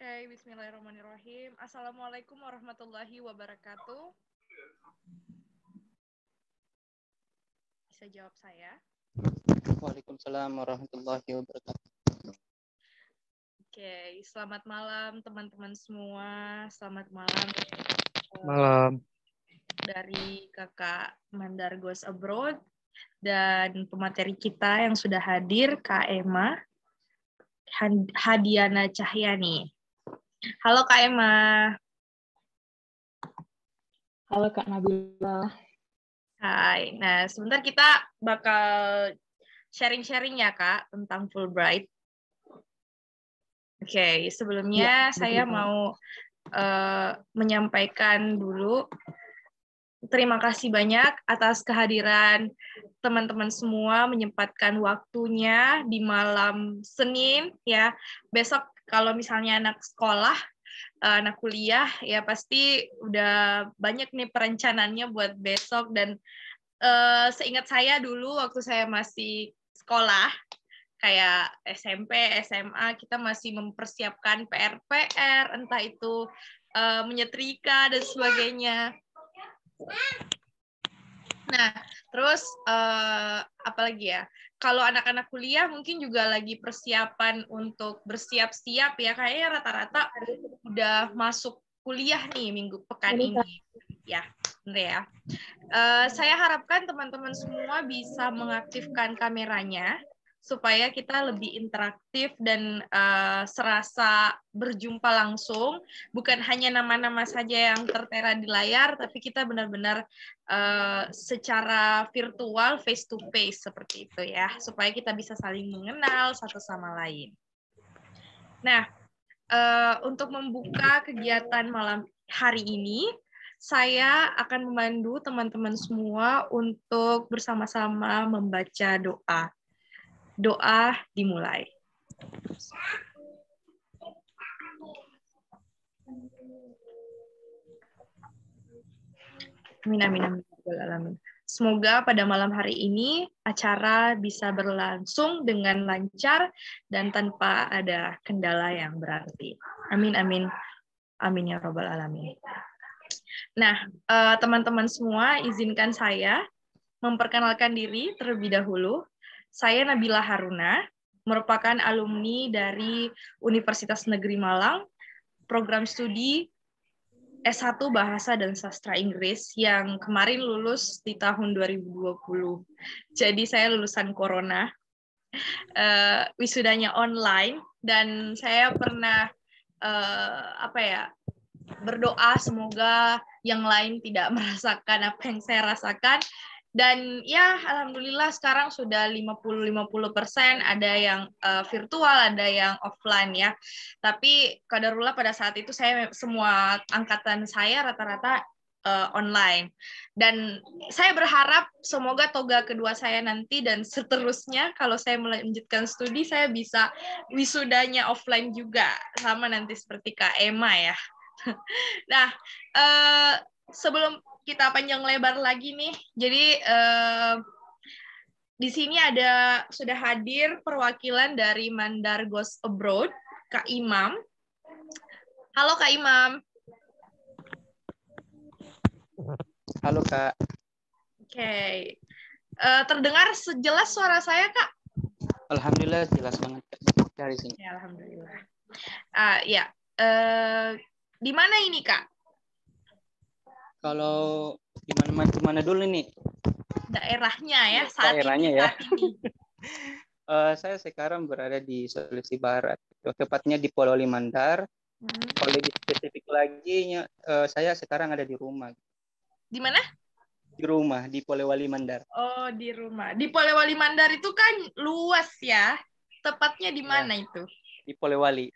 Oke, bismillahirrahmanirrahim. Assalamualaikum warahmatullahi wabarakatuh. Bisa jawab saya? Waalaikumsalam warahmatullahi wabarakatuh. Oke, selamat malam teman-teman semua. Selamat malam. Malam. Dari Kakak Mandar Goes Abroad dan pemateri kita yang sudah hadir, Kak Emma Hadiana Cahyani. Halo Kak Emma. Halo Kak Nabila. Hai. Nah, sebentar kita bakal sharing-sharing ya Kak tentang Fulbright. Oke, sebelumnya saya mau menyampaikan dulu terima kasih banyak atas kehadiran teman-teman semua menyempatkan waktunya di malam Senin ya. Besok kalau misalnya anak sekolah, anak kuliah ya pasti udah banyak nih perencanaannya buat besok dan seingat saya dulu waktu saya masih sekolah kayak SMP, SMA kita masih mempersiapkan PR-PR entah itu menyetrika dan sebagainya. Nah, terus apalagi ya? Kalau anak-anak kuliah mungkin juga lagi persiapan untuk bersiap-siap ya. Kayaknya rata-rata udah masuk kuliah nih pekan ini. Ya, benar ya. Saya harapkan teman-teman semua bisa mengaktifkan kameranya supaya kita lebih interaktif dan serasa berjumpa langsung, bukan hanya nama-nama saja yang tertera di layar, tapi kita benar-benar secara virtual, face to face seperti itu ya, supaya kita bisa saling mengenal satu sama lain. Nah, untuk membuka kegiatan malam hari ini, saya akan memandu teman-teman semua untuk bersama-sama membaca doa. Doa dimulai. Amin, amin, amin. Semoga pada malam hari ini acara bisa berlangsung dengan lancar dan tanpa ada kendala yang berarti. Amin, amin. Amin ya Rabbal Alamin. Nah, teman-teman semua, izinkan saya memperkenalkan diri terlebih dahulu. Saya Nabila Haruna, merupakan alumni dari Universitas Negeri Malang, program studi S1 Bahasa dan Sastra Inggris yang kemarin lulus di tahun 2020. Jadi saya lulusan Corona, wisudanya online, dan saya pernah berdoa semoga yang lain tidak merasakan apa yang saya rasakan. Dan ya, alhamdulillah sekarang sudah 50-50%, ada yang virtual, ada yang offline ya. Tapi qadarullah pada saat itu semua angkatan saya rata-rata online. Dan saya berharap semoga toga kedua saya nanti dan seterusnya kalau saya melanjutkan studi saya bisa wisudanya offline juga, sama nanti seperti Kak Emma ya. Nah, sebelum kita panjang lebar lagi nih, jadi di sini sudah hadir perwakilan dari Mandar Goes Abroad, Kak Imam. Halo Kak Imam. Halo Kak. Oke. Terdengar sejelas suara saya Kak? Alhamdulillah jelas banget Kak dari sini. Ya, alhamdulillah. Di mana ini Kak? Kalau di mana dulu nih? Daerahnya ya saat Daerahnya ini. Ya. Saat ini. Saya sekarang berada di Sulawesi Barat, tepatnya di Polewali Mandar. Kalau lebih spesifik lagi, saya sekarang ada di rumah. Di mana? Di rumah, di Polewali Mandar. Oh, di rumah. Di Polewali Mandar itu kan luas ya. Tepatnya di mana itu? Di Polewali.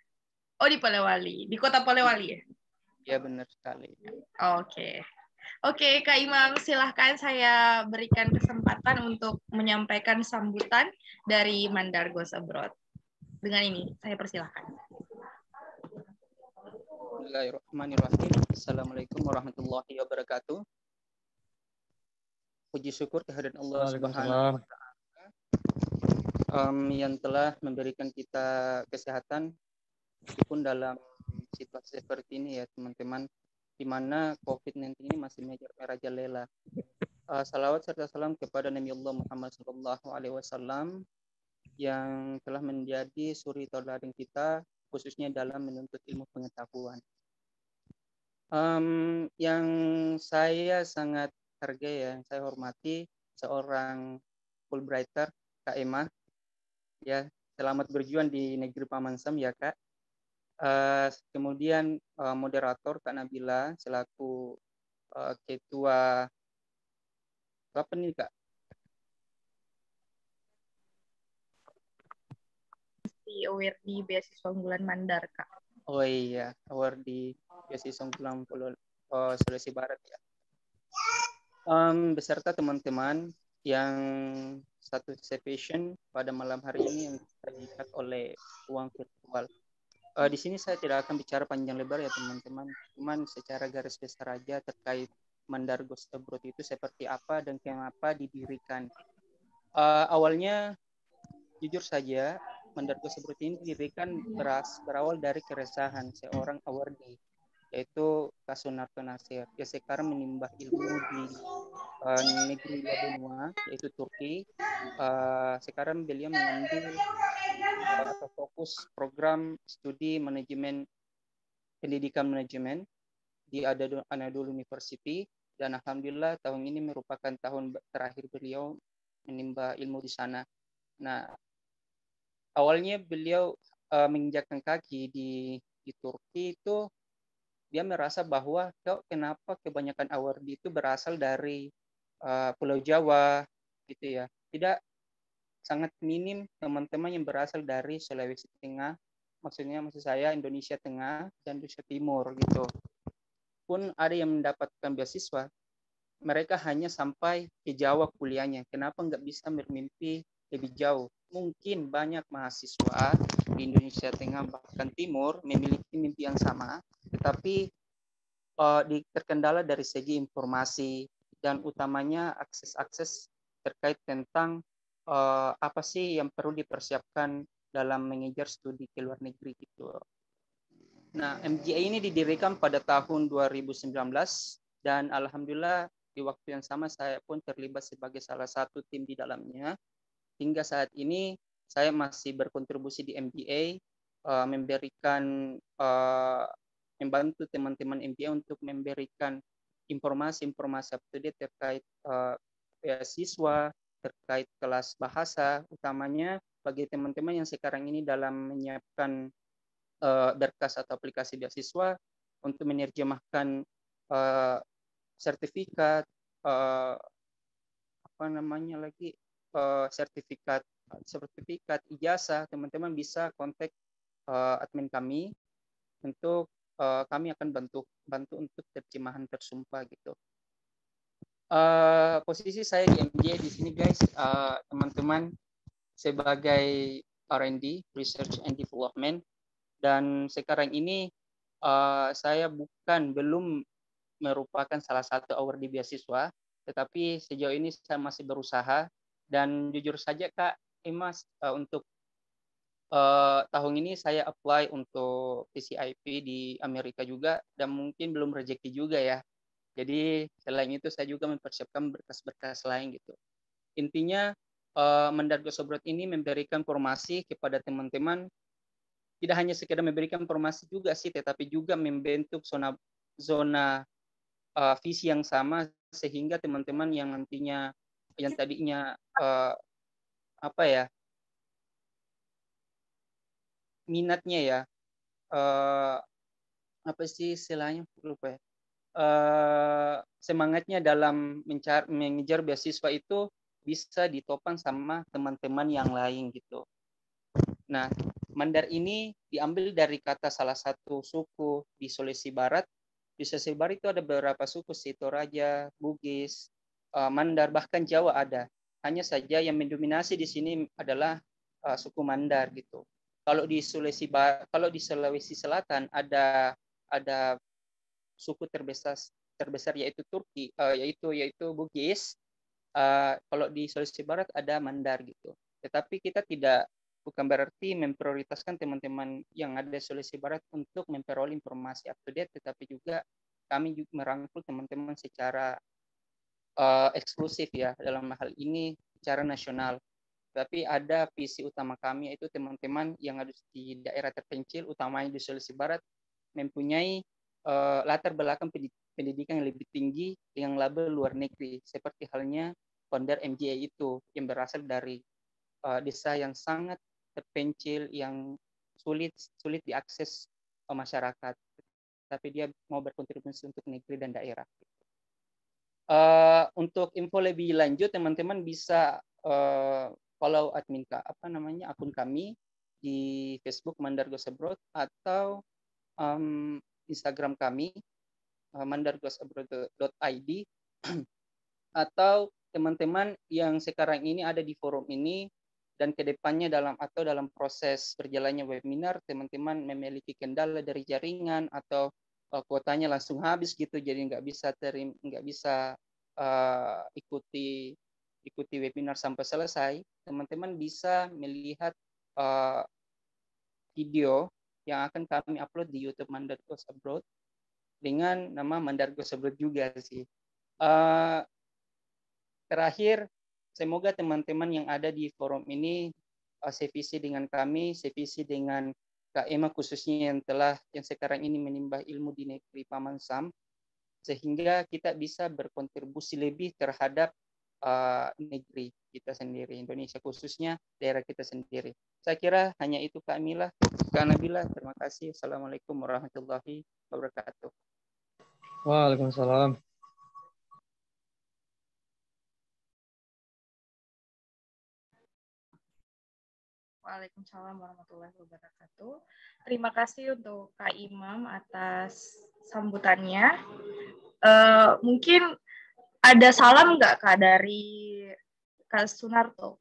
Oh, di Polewali. Di kota Polewali ya? Ya, benar sekali. Oke. Oke, Kak Imam, silahkan saya berikan kesempatan untuk menyampaikan sambutan dari Mandar Goes Abroad. Dengan ini, saya persilahkan. Bismillahirrahmanirrahim. Assalamualaikum warahmatullahi wabarakatuh. Puji syukur kehadirat Allah Subhanahu wa Ta'ala yang telah memberikan kita kesehatan meskipun dalam situasi seperti ini ya teman-teman, di mana COVID-19 ini masih merajalela. Salawat serta salam kepada Nabi Allah Muhammad SAW yang telah menjadi suri tauladan kita, khususnya dalam menuntut ilmu pengetahuan. Yang saya sangat hargai, yang saya hormati, seorang Fulbrighter, Kak Emma, ya, selamat berjuang di negeri Paman Sam ya Kak. Kemudian moderator Kak Nabila selaku ketua apa nih Kak? Award di beasiswa unggulan Mandar Kak. Oh iya, award di beasiswa unggulan Sulawesi Barat ya. Beserta teman-teman yang satu session pada malam hari ini yang terlihat oleh ruang virtual. Di sini saya tidak akan bicara panjang lebar ya teman-teman, cuman secara garis besar aja terkait Mandar Ghost Abroad itu seperti apa dan kenapa didirikan. Awalnya jujur saja Mandar Ghost Abroad ini didirikan berawal dari keresahan seorang awardee, yaitu Kak Sunarto Nasir. Dia sekarang menimba ilmu di negeri dua benua, yaitu Turki. Sekarang beliau mengambil atau fokus program studi manajemen pendidikan manajemen di Anadolu University, dan alhamdulillah tahun ini merupakan tahun terakhir beliau menimba ilmu di sana. Nah, awalnya beliau menginjakkan kaki di Turki itu dia merasa bahwa kenapa kebanyakan awardee itu berasal dari Pulau Jawa gitu ya. Tidak, sangat minim teman-teman yang berasal dari Sulawesi Tengah, maksud saya Indonesia Tengah dan Indonesia Timur gitu. Pun ada yang mendapatkan beasiswa, mereka hanya sampai ke Jawa kuliahnya. Kenapa nggak bisa bermimpi lebih jauh? Mungkin banyak mahasiswa di Indonesia Tengah bahkan Timur memiliki mimpi yang sama, tetapi terkendala dari segi informasi dan utamanya akses-akses terkait tentang apa sih yang perlu dipersiapkan dalam mengejar studi ke luar negeri gitu. Nah, MGA ini didirikan pada tahun 2019 dan alhamdulillah di waktu yang sama saya pun terlibat sebagai salah satu tim di dalamnya. Hingga saat ini saya masih berkontribusi di MBA, memberikan membantu teman-teman MBA untuk memberikan informasi-informasi up to date terkait beasiswa, terkait kelas bahasa, utamanya bagi teman-teman yang sekarang ini dalam menyiapkan berkas atau aplikasi beasiswa untuk menerjemahkan sertifikat apa namanya lagi sertifikat ijazah, teman-teman bisa kontak admin kami untuk kami akan bantu untuk terjemahan tersumpah gitu. Posisi saya di MJ di sini guys, teman-teman, sebagai R&D, Research and Development, dan sekarang ini saya belum merupakan salah satu awardee beasiswa, tetapi sejauh ini saya masih berusaha. Dan jujur saja Kak Emas, untuk tahun ini saya apply untuk PCIP di Amerika juga, dan mungkin belum rezeki juga ya. Jadi selain itu saya juga mempersiapkan berkas-berkas lain gitu. Intinya Mandar Ghost Abroad ini memberikan informasi kepada teman-teman, tidak hanya sekedar memberikan informasi juga sih, tetapi juga membentuk zona visi yang sama, sehingga teman-teman yang nantinya yang tadinya apa ya minatnya ya apa sih istilahnya lupa ya, semangatnya dalam mengejar beasiswa itu bisa ditopang sama teman-teman yang lain gitu. Nah, Mandar ini diambil dari kata salah satu suku di Sulawesi Barat. Di Sulawesi Barat itu ada beberapa suku, sih, Toraja, Bugis, Mandar, bahkan Jawa ada. Hanya saja yang mendominasi di sini adalah suku Mandar gitu. Kalau di Sulawesi Selatan ada suku terbesar yaitu Turki, yaitu Bugis. Kalau di Sulawesi Barat ada Mandar gitu. Tetapi kita tidak bukan berarti memprioritaskan teman-teman yang ada di Sulawesi Barat untuk memperoleh informasi up to date, tetapi juga kami juga merangkul teman-teman secara eksklusif ya dalam hal ini secara nasional. Tapi ada visi utama kami yaitu teman-teman yang ada di daerah terpencil, utamanya di Sulawesi Barat, mempunyai latar belakang pendidikan yang lebih tinggi dengan label luar negeri, seperti halnya founder MGA itu yang berasal dari desa yang sangat terpencil, yang sulit diakses masyarakat, tapi dia mau berkontribusi untuk negeri dan daerah. Untuk info lebih lanjut, teman-teman bisa follow akun kami di Facebook Mandar Goes Abroad atau Instagram kami mandargoesabroad.id atau teman-teman yang sekarang ini ada di forum ini dan kedepannya dalam proses berjalannya webinar, teman-teman memiliki kendala dari jaringan atau kuotanya langsung habis gitu, jadi nggak bisa ikuti webinar sampai selesai, teman-teman bisa melihat video yang akan kami upload di YouTube Mandar Goes Abroad dengan nama Mandar Goes Abroad juga sih. Terakhir, semoga teman-teman yang ada di forum ini sevisi dengan kami, sevisi dengan Kak Emma khususnya yang sekarang ini menimba ilmu di negeri Paman Sam, sehingga kita bisa berkontribusi lebih terhadap negeri kita sendiri, Indonesia khususnya daerah kita sendiri. Saya kira hanya itu Kak Mila. Kak Nabila, terima kasih. Assalamualaikum warahmatullahi wabarakatuh. Waalaikumsalam. Waalaikumsalam warahmatullahi wabarakatuh. Terima kasih untuk Kak Imam atas sambutannya. Mungkin ada salam nggak Kak dari Kak Sunarto?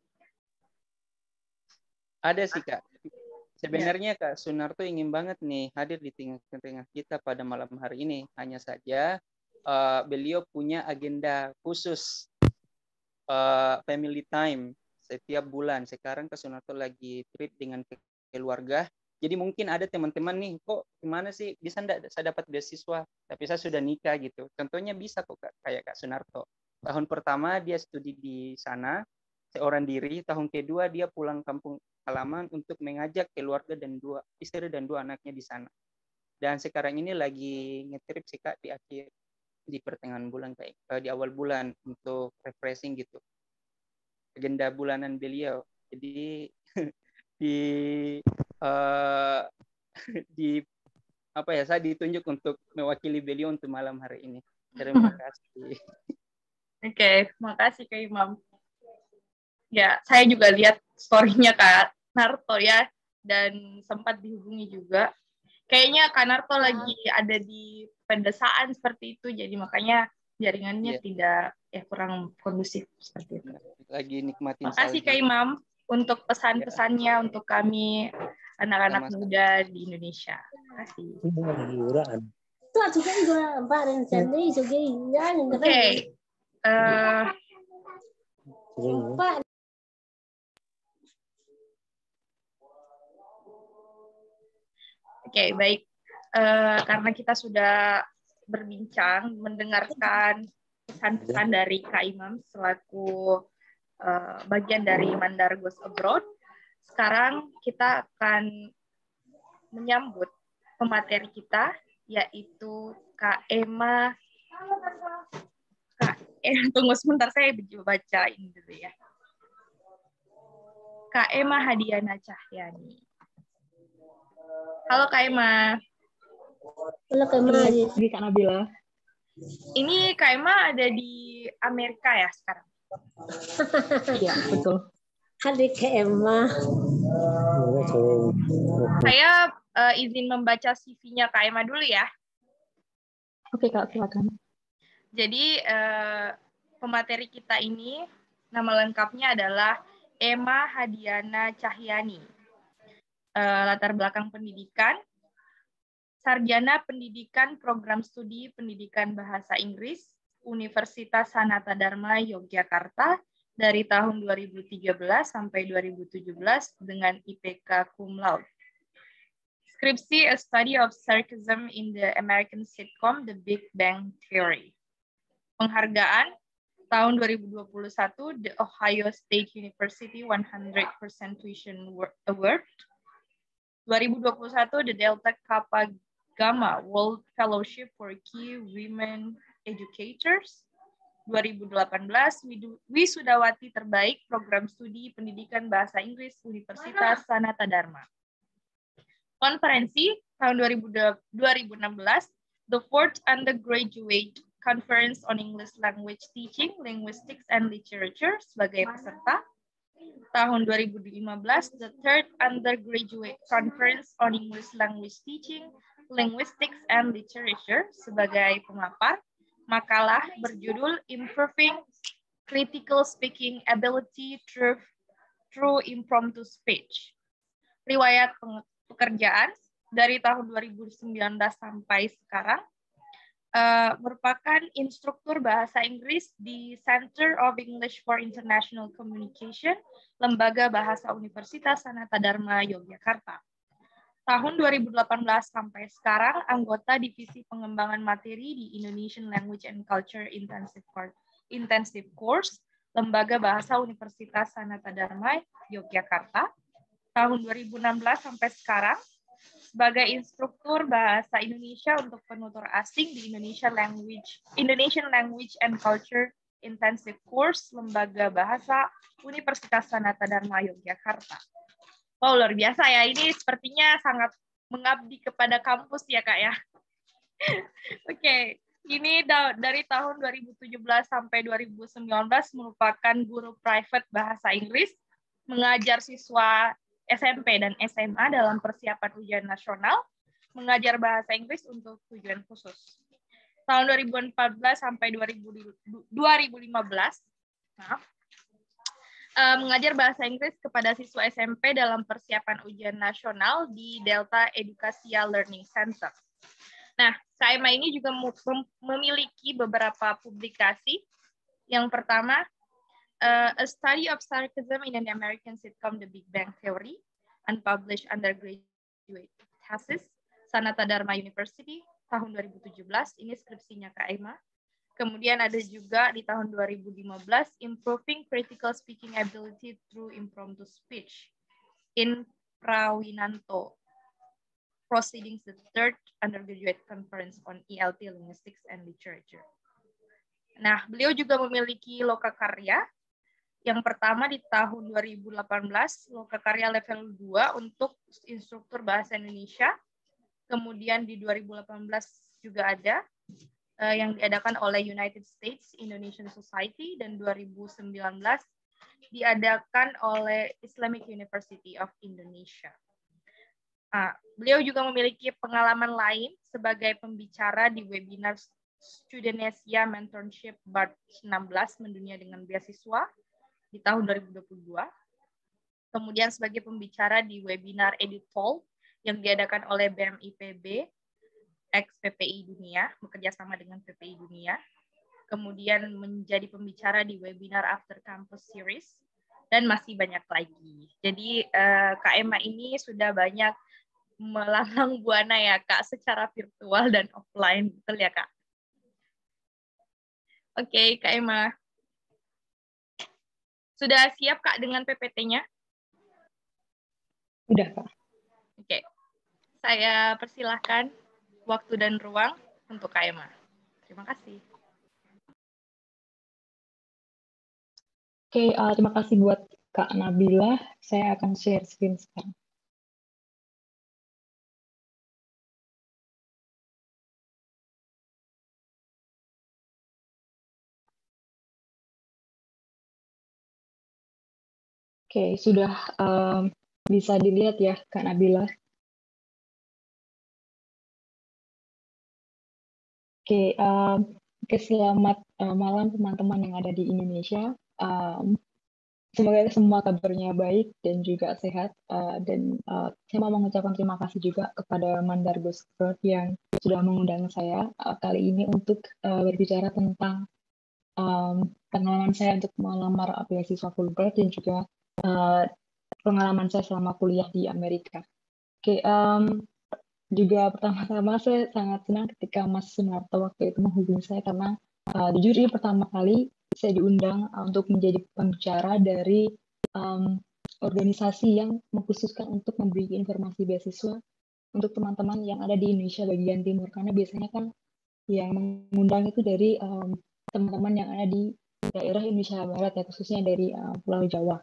Ada sih Kak. Sebenarnya Kak Sunarto ingin banget nih hadir di tengah-tengah kita pada malam hari ini. Hanya saja beliau punya agenda khusus family time setiap bulan. Sekarang Kak Sunarto lagi trip dengan keluarga. Jadi mungkin ada teman-teman nih, kok gimana sih bisa enggak saya dapat beasiswa, tapi saya sudah nikah gitu. Contohnya bisa kok kayak Kak Sunarto. Tahun pertama dia studi di sana seorang diri, tahun kedua dia pulang kampung halaman untuk mengajak keluarga dan istri dan dua anaknya di sana. Dan sekarang ini lagi ngetrip sih Kak di pertengahan bulan di awal bulan untuk refreshing gitu. Agenda bulanan beliau. Jadi saya ditunjuk untuk mewakili beliau untuk malam hari ini. Terima kasih. Oke, makasih Kak Imam. Ya, saya juga lihat story-nya Kak Narto ya, dan sempat dihubungi juga. Kayaknya Kak Narto lagi ada di pedesaan seperti itu, jadi makanya jaringannya tidak kurang kondusif seperti itu. Lagi nikmatin. Makasih Kak Imam untuk pesan-pesannya untuk kami anak-anak muda di Indonesia. Terima kasih. Oke, baik. Karena kita sudah berbincang, mendengarkan pesan-pesan dari Kak Imam selaku bagian dari Mandar Goes Abroad, sekarang kita akan menyambut pemateri kita, yaitu Kak Emma. Tunggu sebentar, saya baca ini dulu ya. Kak Emma Hadiana Cahyani. Halo Kak Emma. Halo Kak Emma. Di Kak Nabila. Ini Kak Emma ada di Amerika ya sekarang? Iya, betul. Hai Kak Emma. Saya izin membaca CV-nya Kak Emma dulu ya. Oke Kak, silakan. Jadi pemateri kita ini nama lengkapnya adalah Emma Hadiana Cahyani. Latar belakang pendidikan, sarjana pendidikan program studi pendidikan bahasa Inggris, Universitas Sanata Dharma Yogyakarta, dari tahun 2013 sampai 2017 dengan IPK cum laude. Skripsi A Study of Sarcasm in the American Sitcom The Big Bang Theory. Penghargaan tahun 2021 The Ohio State University 100% Tuition Award. 2021 The Delta Kappa Gamma World Fellowship for Key Women Educators. 2018 Wisudawati Terbaik Program Studi Pendidikan Bahasa Inggris Universitas Sanata Dharma. Konferensi tahun 2016, The Fourth Undergraduate Conference on English Language Teaching, Linguistics and Literature sebagai peserta. Tahun 2015, The Third Undergraduate Conference on English Language Teaching, Linguistics and Literature sebagai pemapar. Makalah berjudul Improving Critical Speaking Ability Through Impromptu Speech. Riwayat pekerjaan dari tahun 2019 sampai sekarang, merupakan instruktur bahasa Inggris di Center of English for International Communication, Lembaga Bahasa Universitas Sanata Dharma, Yogyakarta. Tahun 2018 sampai sekarang, anggota Divisi Pengembangan Materi di Indonesian Language and Culture Intensive Course, Lembaga Bahasa Universitas Sanata Dharma, Yogyakarta. Tahun 2016 sampai sekarang, sebagai instruktur bahasa Indonesia untuk penutur asing di Indonesian Language and Culture Intensive Course, Lembaga Bahasa Universitas Sanata Dharma, Yogyakarta. Wow, luar biasa ya. Ini sepertinya sangat mengabdi kepada kampus ya, Kak ya. Oke, ini dari tahun 2017 sampai 2019 merupakan guru private bahasa Inggris, mengajar siswa SMP dan SMA dalam persiapan ujian nasional, mengajar bahasa Inggris untuk tujuan khusus. Tahun 2014 sampai 2015, mengajar bahasa Inggris kepada siswa SMP dalam persiapan ujian nasional di Delta Educasia Learning Center. Nah, KMA ini juga memiliki beberapa publikasi. Yang pertama, A Study of Sarcasm in an American Sitcom, The Big Bang Theory, unpublished undergraduate thesis, Sanata Dharma University, tahun 2017, ini skripsinya Kak Emma. Kemudian ada juga di tahun 2015, Improving Critical Speaking Ability Through Impromptu Speech, in Prawinanto, Proceedings the Third Undergraduate Conference on ELT, Linguistics and Literature. Nah, beliau juga memiliki lokakarya. Yang pertama di tahun 2018, lokakarya level 2 untuk instruktur bahasa Indonesia. Kemudian di 2018 juga ada yang diadakan oleh United States Indonesian Society, dan 2019 diadakan oleh Islamic University of Indonesia. Beliau juga memiliki pengalaman lain sebagai pembicara di webinar Studenesia Mentorship Batch 16 Mendunia dengan Beasiswa di tahun 2022. Kemudian sebagai pembicara di webinar EditPoll yang diadakan oleh BMIPB ex PPI Dunia, bekerja sama dengan PPI Dunia. Kemudian menjadi pembicara di webinar After Campus Series, dan masih banyak lagi. Jadi KMA ini sudah banyak melanglang buana ya Kak, secara virtual dan offline, betul ya Kak? Oke, Kak Emma. Sudah siap Kak dengan PPT-nya? Udah, Kak. Oke. Saya persilahkan waktu dan ruang untuk Kak Emma. Terima kasih. Oke, terima kasih buat Kak Nabila. Saya akan share screen sekarang. Oke, sudah bisa dilihat ya, Kak Nabila. Oke, selamat malam teman-teman yang ada di Indonesia. Semoga semua kabarnya baik dan juga sehat. Dan saya mau mengucapkan terima kasih juga kepada Mandargo Squad yang sudah mengundang saya kali ini untuk berbicara tentang pengalaman saya untuk melamar beasiswa Fulbright dan juga uh, pengalaman saya selama kuliah di Amerika. Oke, juga pertama-tama saya sangat senang ketika Mas Sunarto waktu itu menghubungi saya karena jujur ini pertama kali saya diundang untuk menjadi pembicara dari organisasi yang mengkhususkan untuk memberi informasi beasiswa untuk teman-teman yang ada di Indonesia bagian timur, karena biasanya kan yang mengundang itu dari teman-teman yang ada di daerah Indonesia Barat ya, khususnya dari Pulau Jawa.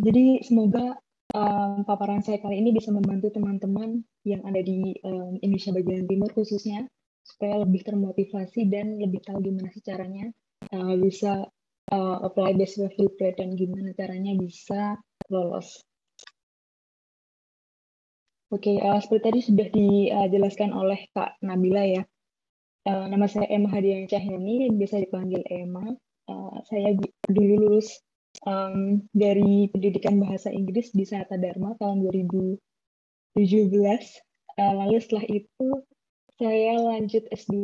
Jadi semoga paparan saya kali ini bisa membantu teman-teman yang ada di Indonesia bagian timur khususnya supaya lebih termotivasi dan lebih tahu gimana sih caranya bisa apply beasiswa Fulbright dan gimana caranya bisa lolos. Oke, seperti tadi sudah dijelaskan oleh Kak Nabila ya. Nama saya Emma Hadiah Cahyani, biasa dipanggil Emma. Saya dulu lulus dari pendidikan bahasa Inggris di Sanata Dharma tahun 2017. Lalu setelah itu saya lanjut S2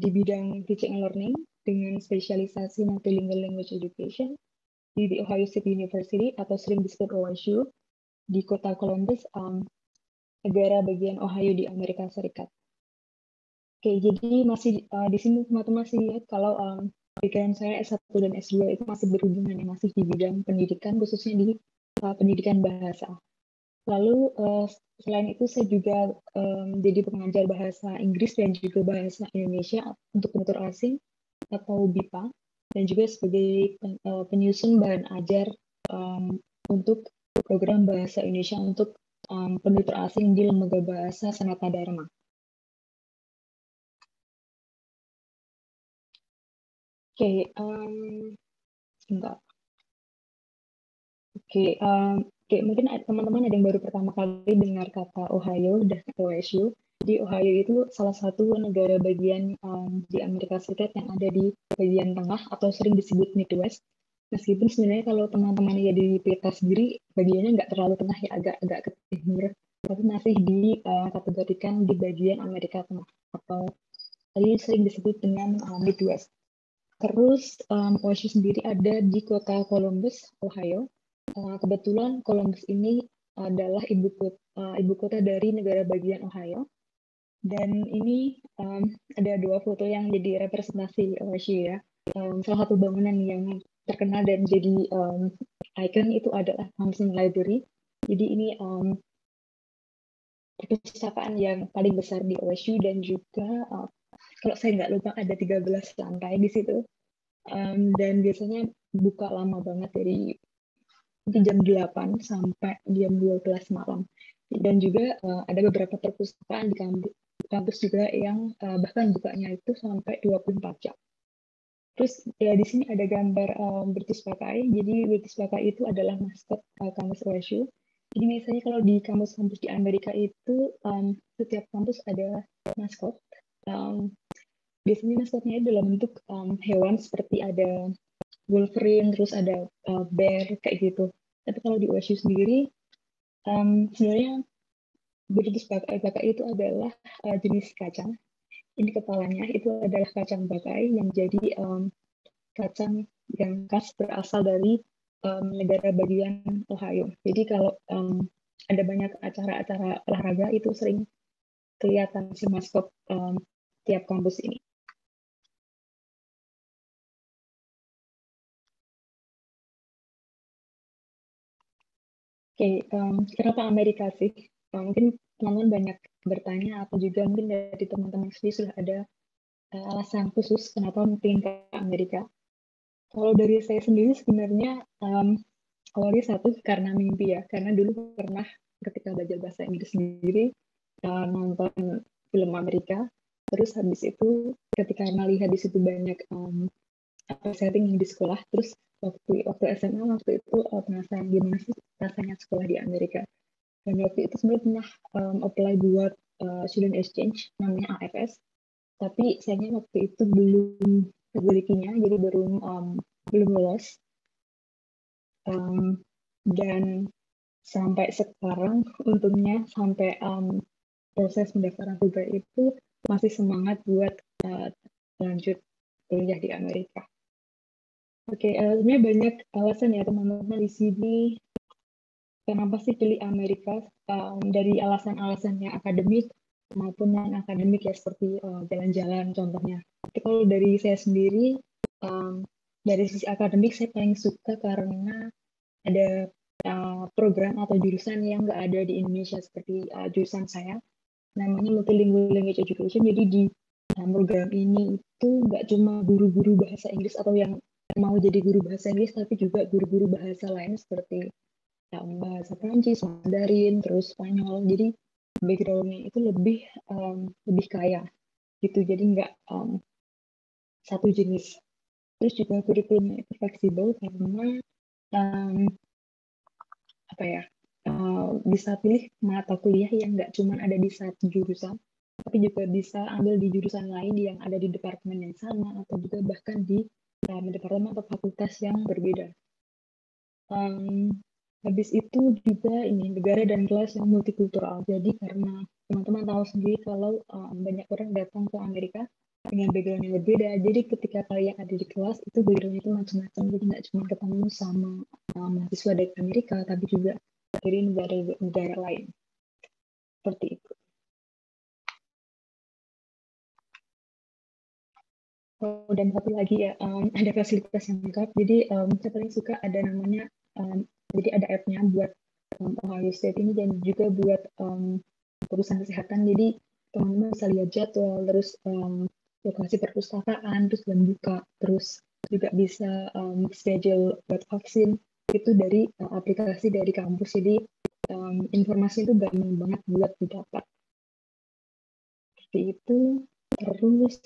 di bidang teaching and learning dengan spesialisasi multilingual language education di The Ohio State University atau sering disebut OSU di kota Columbus, negara bagian Ohio di Amerika Serikat. Oke, jadi masih di sini teman-teman masih lihat kalau pikiran saya S1 dan S2 itu masih berhubungan, masih di bidang pendidikan, khususnya di pendidikan bahasa. Lalu selain itu saya juga jadi pengajar bahasa Inggris dan juga bahasa Indonesia untuk penutur asing atau BIPA, dan juga sebagai penyusun bahan ajar untuk program bahasa Indonesia untuk penutur asing di Lembaga Bahasa Sanata Dharma. Oke, sebentar. Oke, mungkin teman-teman ada yang baru pertama kali dengar kata Ohio dan OSU. Di Ohio itu salah satu negara bagian di Amerika Serikat yang ada di bagian tengah atau sering disebut Midwest. Meskipun sebenarnya kalau teman-teman ya di peta sendiri, bagiannya nggak terlalu tengah ya, agak-agak ke timur, tapi masih dikategorikan di bagian Amerika Tengah atau tadi sering disebut dengan Midwest. Terus OSU sendiri ada di kota Columbus, Ohio. Kebetulan Columbus ini adalah ibu kota dari negara bagian Ohio. Dan ini ada dua foto yang jadi representasi OSU ya. Salah satu bangunan yang terkenal dan jadi ikon itu adalah Thompson Library. Jadi ini perpustakaan yang paling besar di OSU dan juga kalau saya nggak lupa ada 13 lantai di situ. Dan biasanya buka lama banget dari jam 8 sampai jam 12 malam. Dan juga ada beberapa perpustakaan di kampus juga yang bahkan bukanya itu sampai 24 jam. Terus ya di sini ada gambar British Pakai. Jadi British Pakai itu adalah maskot kampus OSU. Jadi biasanya kalau di kampus-kampus di Amerika itu setiap kampus ada maskot. Biasanya maskotnya itu dalam bentuk hewan seperti ada Wolverine, terus ada bear kayak gitu. Tapi kalau di OSU sendiri sebenarnya British Pakai itu adalah jenis kacang. Ini kepalanya itu adalah kacang bakai yang jadi kacang yang khas berasal dari negara bagian Ohio. Jadi kalau ada banyak acara-acara olahraga itu sering kelihatan si maskot tiap kampus ini. Oke, kenapa Amerika sih? Mungkin teman-teman banyak bertanya atau juga mungkin dari teman-teman sendiri sudah ada alasan khusus kenapa mungkin ke Amerika. Kalau dari saya sendiri sebenarnya awalnya satu karena mimpi ya, karena dulu pernah ketika belajar bahasa Inggris sendiri nonton film Amerika, terus habis itu ketika melihat di situ banyak setting yang di sekolah, terus waktu SMA waktu itu penasaran gimana sih rasanya sekolah di Amerika. Dan waktu itu sebenarnya pernah apply buat student exchange namanya AFS, tapi sayangnya waktu itu belum rezekinya, jadi belum lolos. Dan sampai sekarang untungnya sampai proses pendaftaran Fulbright itu masih semangat buat lanjut kuliah di Amerika. Oke, sebenarnya banyak alasan ya teman-teman di sini kenapa sih pilih Amerika, dari alasan-alasan yang akademik maupun non akademik ya, seperti jalan-jalan contohnya. Tapi kalau dari saya sendiri, dari sisi akademik saya paling suka karena ada program atau jurusan yang nggak ada di Indonesia seperti jurusan saya, namanya Multilingual Language Education. Jadi di program ini itu nggak cuma guru-guru bahasa Inggris atau yang mau jadi guru bahasa Inggris, tapi juga guru-guru bahasa lain seperti bahasa Prancis, Mandarin, terus Spanyol. Jadi background-nya itu lebih kaya gitu. Jadi nggak satu jenis. Terus juga kurikulumnya itu fleksibel karena bisa pilih mata kuliah yang nggak cuma ada di satu jurusan, tapi juga bisa ambil di jurusan lain yang ada di departemen yang sama atau juga bahkan di departemen atau fakultas yang berbeda. Habis itu juga ini negara dan kelas yang multikultural. Jadi karena teman-teman tahu sendiri kalau banyak orang datang ke Amerika dengan background yang berbeda. Jadi ketika kalian ada di kelas itu background itu macam-macam. Jadi nggak cuma ketemu sama mahasiswa dari Amerika, tapi juga dari negara-negara lain. Seperti itu. Oh, dan satu lagi ya, ada fasilitas yang lengkap. Jadi saya paling suka ada namanya, jadi ada app-nya buat Ohio State ini dan juga buat urusan kesehatan. Jadi teman-teman bisa lihat jadwal, terus lokasi perpustakaan, terus jam buka, terus juga bisa schedule buat vaksin itu dari aplikasi dari kampus. Jadi informasi itu gampang banget buat didapat. Seperti itu. Terus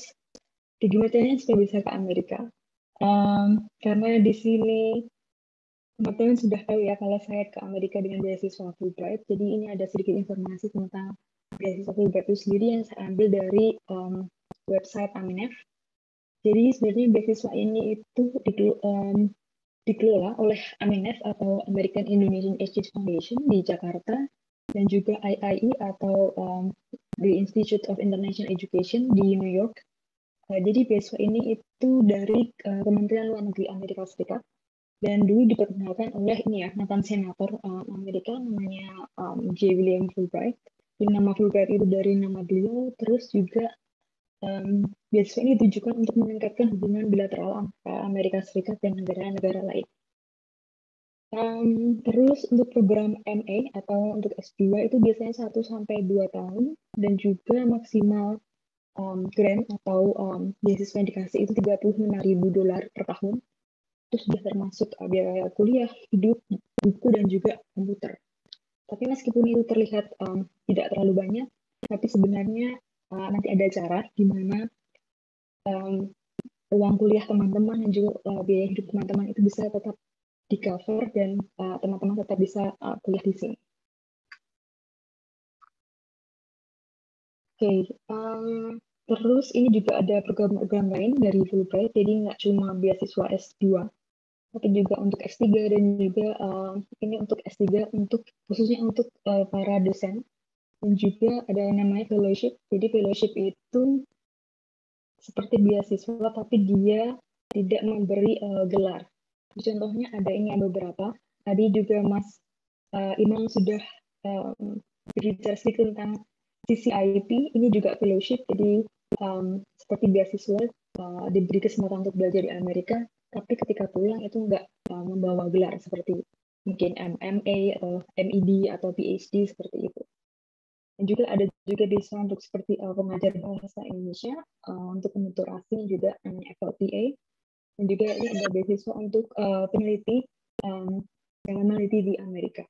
gimana caranya supaya bisa ke Amerika? Karena di sini teman-teman sudah tahu ya kalau saya ke Amerika dengan beasiswa Fulbright. Jadi ini ada sedikit informasi tentang beasiswa Fulbright itu sendiri yang saya ambil dari website Aminef. Jadi sebenarnya beasiswa ini itu dikelola oleh Aminef atau American Indonesian Exchange Foundation di Jakarta dan juga IIE atau the Institute of International Education di New York. Jadi beasiswa ini itu dari Kementerian Luar Negeri Amerika Serikat dan dulu diperkenalkan oleh ini ya mantan senator Amerika namanya J. William Fulbright. Jadi nama Fulbright itu dari nama beliau. Terus juga beasiswa ini ditujukan untuk meningkatkan hubungan bilateral antara Amerika Serikat dan negara-negara lain. Terus untuk program MA atau untuk S2 itu biasanya 1-2 tahun dan juga maksimal grant atau beasiswa yang dikasih itu $35.000 per tahun. Terus sudah termasuk biaya kuliah, hidup, buku, dan juga komputer. Tapi meskipun itu terlihat tidak terlalu banyak, tapi sebenarnya nanti ada cara di mana uang kuliah teman-teman dan juga biaya hidup teman-teman itu bisa tetap di-cover dan teman-teman tetap bisa kuliah di sini. Oke, terus ini juga ada program-program lain dari Fulbright, jadi nggak cuma beasiswa S2, tapi juga untuk S3 dan juga ini untuk S3 untuk khususnya untuk para dosen. Dan juga ada yang namanya fellowship. Jadi fellowship itu seperti beasiswa tapi dia tidak memberi gelar. Contohnya ada ini beberapa. Tadi juga Mas Imam sudah berbicara sedikit tentang CCIP. Ini juga fellowship. Jadi seperti beasiswa diberi kesempatan untuk belajar di Amerika, tapi ketika pulang itu nggak membawa gelar seperti mungkin MMA atau MED atau PhD seperti itu. Dan juga ada juga beasiswa untuk seperti pengajar bahasa Indonesia untuk penutur asing juga namanya FLPA. Dan juga ini ada beasiswa untuk peneliti yang meneliti di Amerika.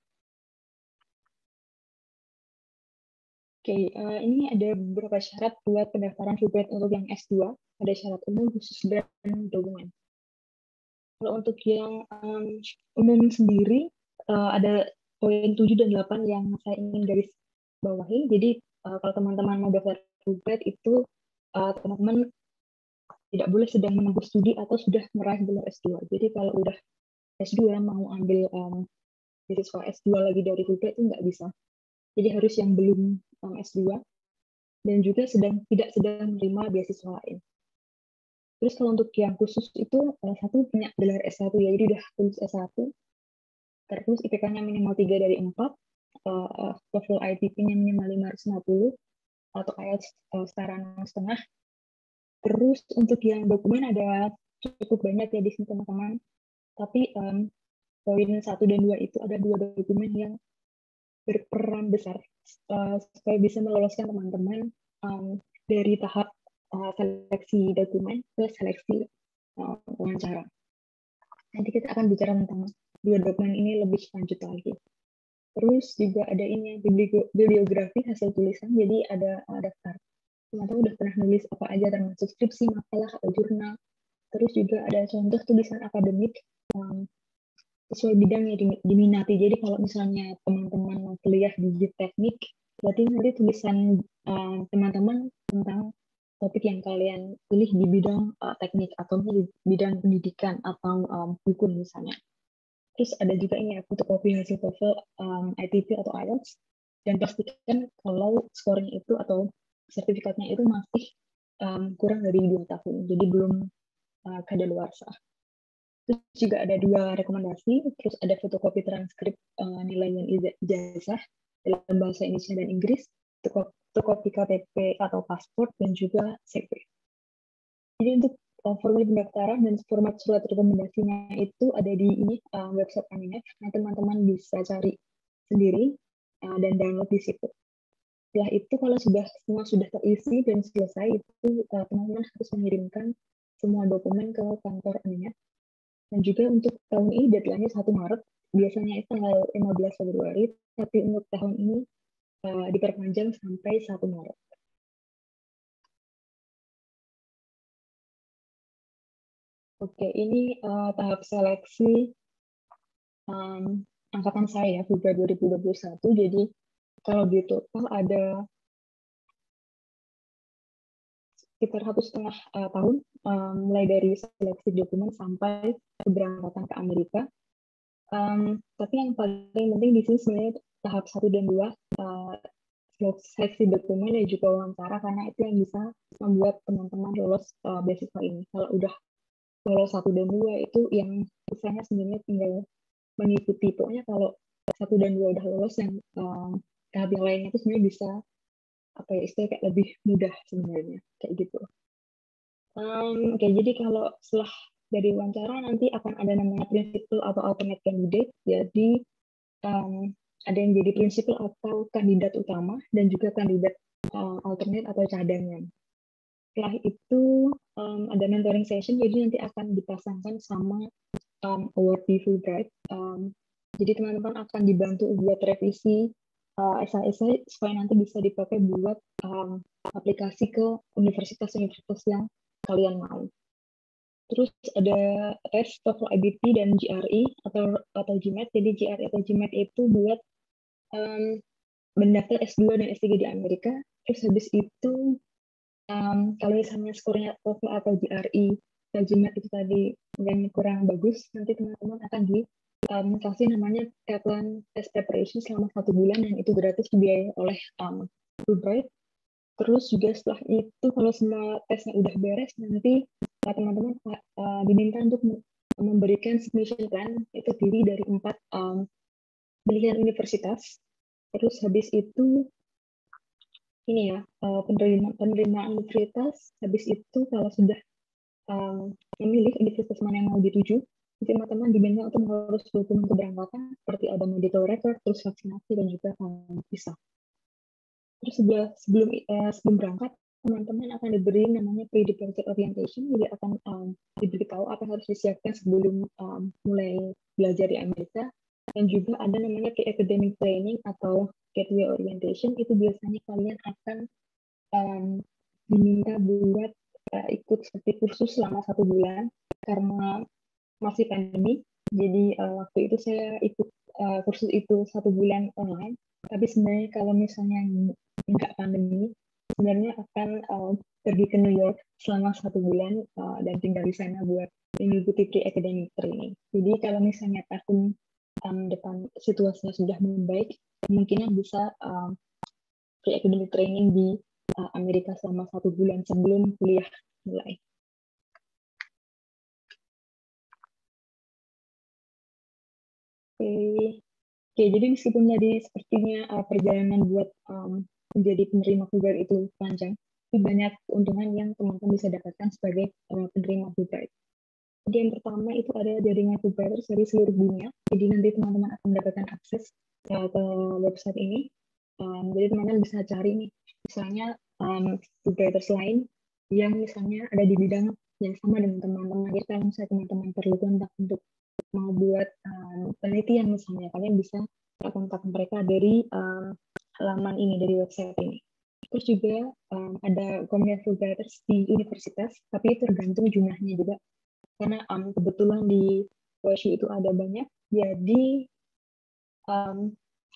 Oke, ini ada beberapa syarat buat pendaftaran Fulbright untuk yang S2. Ada syarat umum, khusus, dan dokumen. Kalau untuk yang umum sendiri, ada poin 7 dan 8 yang saya ingin garis bawahi. Jadi kalau teman-teman mau daftar Fulbright itu teman-teman tidak boleh sedang menempuh studi atau sudah meraih gelar S2. Jadi kalau udah S2 mau ambil beasiswa S2 lagi dari Fulbright itu nggak bisa. Jadi harus yang belum S2 dan juga tidak sedang menerima beasiswa lain. Terus kalau untuk yang khusus itu satu punya gelar S1 ya, jadi udah lulus S1. Terus IPK-nya minimal 3 dari 4, TOEFL ITP-nya minimal 550 atau IELTS setara 6,5. Terus untuk yang dokumen ada cukup banyak ya di sini teman-teman. Tapi poin 1 dan 2 itu ada 2 dokumen yang berperan besar supaya bisa meloloskan teman-teman dari tahap seleksi dokumen ke seleksi wawancara. Nanti kita akan bicara tentang 2 dokumen ini lebih lanjut lagi. Terus juga ada ini bibliografi hasil tulisan, jadi ada daftar. Teman-teman udah pernah nulis apa aja termasuk skripsi, makalah, atau jurnal. Terus juga ada contoh tulisan akademik sesuai bidang yang diminati. Jadi kalau misalnya teman-teman mau kuliah di teknik, berarti nanti tulisan teman-teman tentang topik yang kalian pilih di bidang teknik atau di bidang pendidikan atau hukum misalnya. Terus ada juga ini ya, fotokopi hasil TOEFL, ITP atau IELTS, dan pastikan kalau skornya itu atau sertifikatnya itu masih kurang dari 2 tahun, jadi belum kadaluarsa. Terus juga ada 2 rekomendasi, terus ada fotokopi transkrip nilaian ijazah dalam bahasa Indonesia dan Inggris, fotokopi KTP atau paspor, dan juga CV. Jadi untuk formulir pendaftaran dan format surat rekomendasinya itu ada di ini website Aminef. Nah, teman-teman bisa cari sendiri dan download di situ. Setelah itu kalau semua sudah terisi dan selesai, itu teman-teman harus mengirimkan semua dokumen ke kantor Aminef. Dan juga untuk tahun ini deadline-nya 1 Maret, biasanya itu tanggal 15 Februari, tapi untuk tahun ini diperpanjang sampai 1 Maret. Oke, ini tahap seleksi angkatan saya, Februari 2021. Jadi kalau di total ada sekitar 1,5 tahun, mulai dari seleksi dokumen sampai keberangkatan ke Amerika. Tapi yang paling penting di sini sebenarnya tahap 1 dan 2, seleksi dokumen dan juga wawancara, karena itu yang bisa membuat teman-teman lolos beasiswa ini. Kalau udah lolos 1 dan 2 itu yang misalnya sebenarnya tinggal mengikuti. Pokoknya kalau 1 dan 2 udah lolos, yang tahap yang lainnya itu sebenarnya bisa apa ya, istilahnya kayak lebih mudah sebenarnya kayak gitu. Oke, jadi kalau setelah dari wawancara nanti akan ada namanya prinsipal atau alternate candidate. Jadi ada yang jadi prinsipal atau kandidat utama dan juga kandidat alternate atau cadangan. Setelah itu ada mentoring session, jadi nanti akan dipasangkan sama awardee Fulbright. Jadi teman-teman akan dibantu buat revisi esai-esai supaya nanti bisa dipakai buat aplikasi ke universitas-universitas yang kalian mau. Terus ada tes TOEFL IBT dan GRE atau GMAT. Jadi GRE atau GMAT itu buat mendaftar S2 dan S3 di Amerika. Terus habis itu kalau misalnya skornya TOEFL atau GRE atau GMAT itu tadi yang kurang bagus, nanti teman-teman akan kasih namanya Kaplan Test Preparation selama 1 bulan, dan itu gratis, dibiayai oleh Fulbright. Terus juga setelah itu kalau semua tesnya udah beres, nanti teman-teman diminta untuk memberikan submission plan, itu terdiri dari 4 pilihan universitas. Terus habis itu ini ya, penerimaan universitas. Habis itu kalau sudah memilih universitas mana yang mau dituju, teman-teman diminta untuk mengurus dokumen keberangkatan seperti ada medical record, terus vaksinasi, dan juga visa. Terus sebelum berangkat, teman-teman akan diberi namanya pre-departure orientation, jadi akan diberitahu apa yang harus disiapkan sebelum mulai belajar di Amerika. Dan juga ada namanya pre-academic training atau gateway orientation, itu biasanya kalian akan diminta buat ikut seperti kursus selama 1 bulan, karena masih pandemi. Jadi waktu itu saya ikut kursus itu 1 bulan online. Tapi sebenarnya kalau misalnya nggak pandemi, sebenarnya akan pergi ke New York selama 1 bulan dan tinggal di sana buat mengikuti pre-academic training. Jadi kalau misalnya tahun depan situasinya sudah membaik, kemungkinan bisa pre-academic training di Amerika selama 1 bulan sebelum kuliah mulai. Oke, jadi meskipun tadi sepertinya perjalanan buat menjadi penerima Fulbright itu panjang, tapi banyak keuntungan yang teman-teman bisa dapatkan sebagai penerima Fulbright. Jadi yang pertama itu ada jaringan Fulbrighters dari seluruh dunia. Jadi nanti teman-teman akan mendapatkan akses ke website ini. Jadi teman-teman bisa cari nih, misalnya Fulbrighters lain yang misalnya ada di bidang yang sama dengan teman-teman. Jadi kalau misalnya teman-teman perlu kontak untuk mau buat penelitian misalnya, kalian bisa kontak mereka dari halaman ini, dari website ini. Terus juga ada komunitas Fulbrighters di universitas, tapi itu tergantung jumlahnya juga. Karena kebetulan di OSU itu ada banyak, jadi